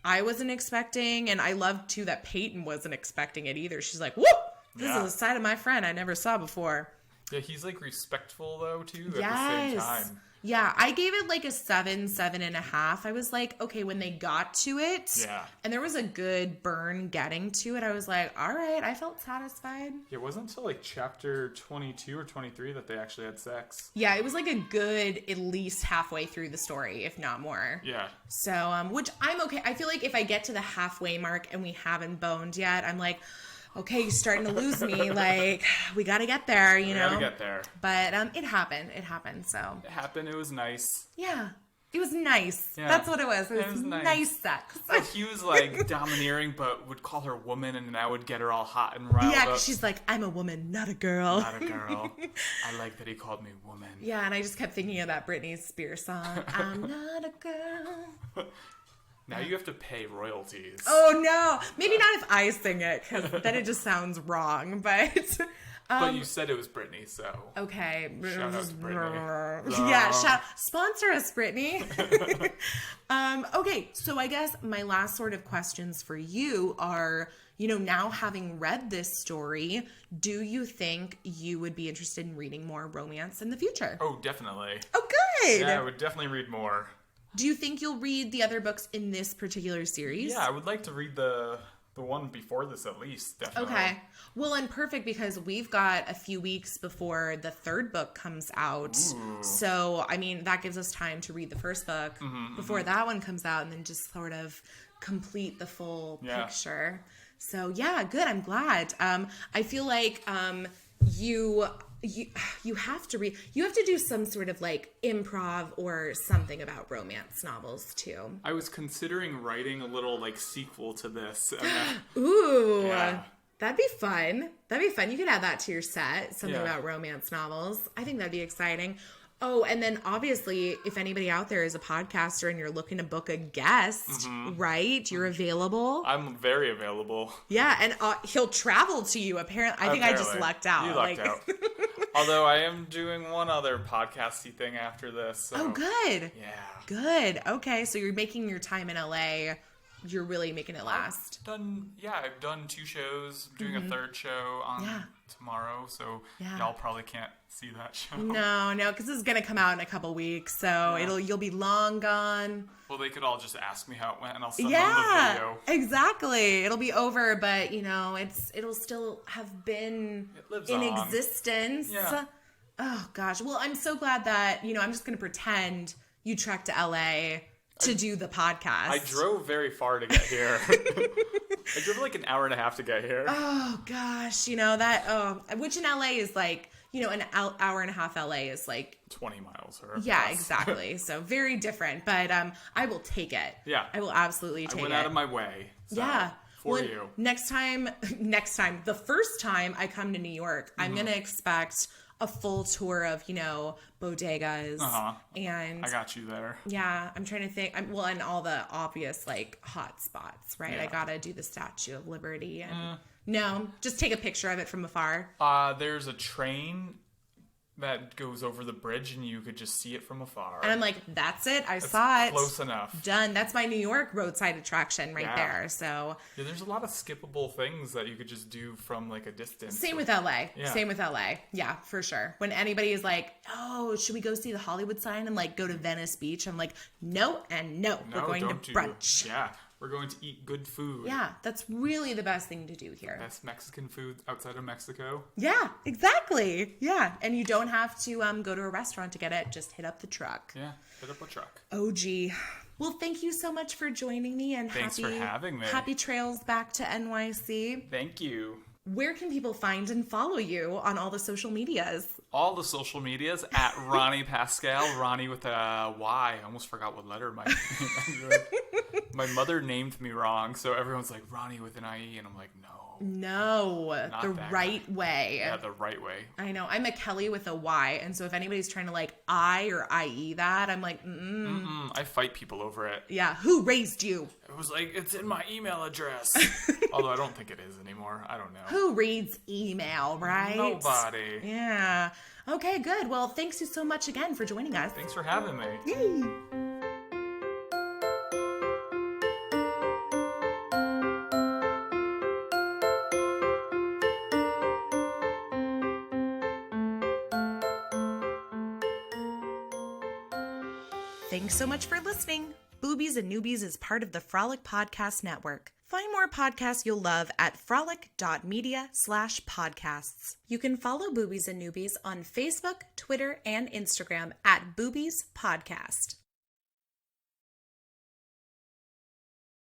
I wasn't expecting. And I love too that Peyton wasn't expecting it either. She's like, whoop, this is a side of my friend I never saw before.
Yeah, he's respectful though too at the same time.
Yeah, I gave it a 7.5. I was okay, when they got to it, and there was a good burn getting to it, I was all right, I felt satisfied.
Yeah, it wasn't until chapter 22 or 23 that they actually had sex.
Yeah, it was a good at least halfway through the story, if not more.
Yeah.
So, which I'm okay. I feel if I get to the halfway mark and we haven't boned yet, I'm okay, you're starting to lose me. We got to get there, you know?
We got to get there.
But it happened. so.
It happened. It was nice.
Yeah. It was nice. Yeah. That's what it was. It was nice sex.
He was domineering, but would call her woman, and I would get her all hot and riled up.
Yeah, because she's I'm a woman, not a girl.
Not a girl. I like that he called me woman.
Yeah, and I just kept thinking of that Britney Spears song. I'm not a girl.
Now you have to pay royalties.
Oh, no. Maybe not if I sing it, because then it just sounds wrong. But
you said it was Britney, so...
Okay.
Shout out to Britney.
Yeah, sponsor us, Britney. Okay, so I guess my last sort of questions for you are, now having read this story, do you think you would be interested in reading more romance in the future?
Oh, definitely.
Oh, good.
Yeah, I would definitely read more.
Do you think you'll read the other books in this particular series?
Yeah, I would like to read the one before this at least, definitely. Okay.
Well, and perfect because we've got a few weeks before the third book comes out. Ooh. So, I mean, that gives us time to read the first book before that one comes out and then just sort of complete the full picture. So, yeah, good. I'm glad. I feel you have to read. You have to do some sort of improv or something about romance novels too.
I was considering writing a little sequel to this.
Ooh, yeah. That'd be fun. You could add that to your set. Something about romance novels. I think that'd be exciting. Oh, and then obviously, if anybody out there is a podcaster and you're looking to book a guest, right? You're available.
I'm very available.
Yeah, and he'll travel to you, apparently. I think I just lucked out.
You lucked out. Although I am doing one other podcasty thing after this. So.
Oh, good.
Yeah.
Good. Okay, so you're making your time in LA you're really making it last.
I've done 2 shows. I'm doing a 3rd show on tomorrow, so y'all probably can't see that show.
No, because this is gonna come out in a couple weeks, so you'll be long gone.
Well, they could all just ask me how it went, and I'll send them the video.
Exactly. It'll be over, but it'll still have been in existence. Yeah. Oh gosh. Well, I'm so glad that I'm just gonna pretend you trekked to LA to do the podcast.
I drove very far to get here. I drove like an hour and a half to get here.
Oh gosh, which in LA is like, an hour and a half LA is like
20 miles or
yeah,
less.
Exactly. So very different, but I will take it.
Yeah.
I will absolutely take it.
I went out of my way. So, for you.
Next time, the first time I come to New York, I'm going to expect a full tour of, bodegas. And
I got you there.
Yeah. I'm trying to think. And all the obvious, like, hot spots, right? Yeah. I got to do the Statue of Liberty. And no, just take a picture of it from afar.
There's a train that goes over the bridge, and you could just see it from afar.
And I'm like, that's it. I saw it.
Close enough.
Done. That's my New York roadside attraction right there. So
there's a lot of skippable things that you could just do from like a distance.
Same with LA. Yeah. Same with LA. Yeah, for sure. When anybody is like, oh, should we go see the Hollywood sign and like go to Venice Beach? I'm like, no and no. We're going to brunch.
Yeah. We're going to eat good food.
Yeah, that's really the best thing to do here.
Best Mexican food outside of Mexico.
Yeah, exactly. Yeah, and you don't have to go to a restaurant to get it. Just hit up the truck.
Yeah, hit up a truck.
Oh, gee. Well, thank you so much for joining me. And
thanks for having me.
Happy trails back to NYC.
Thank you.
Where can people find and follow you on all the social medias?
All the social medias at Ronny Pascale. Ronny with a Y. I almost forgot what letter my mother named me wrong, so everyone's like Ronny with an IE, and I'm like,
no, the right way.
Yeah, the right way.
I know. I'm a Kelly with a Y, and so if anybody's trying to like I or IE that, I'm like,
I fight people over it.
Yeah, who raised you?
It was like, it's in my email address. Although I don't think it is anymore. I don't know.
Who reads email, right?
Nobody.
Yeah. Okay, good. Well, thanks you so much again for joining us.
Thanks for having me.
Yay. Thanks so much for listening. Boobies and Noobies is part of the Frolic Podcast Network. Find more podcasts you'll love at frolic.media/podcasts. You can follow Boobies and Noobies on Facebook, Twitter, and Instagram at Boobies Podcast.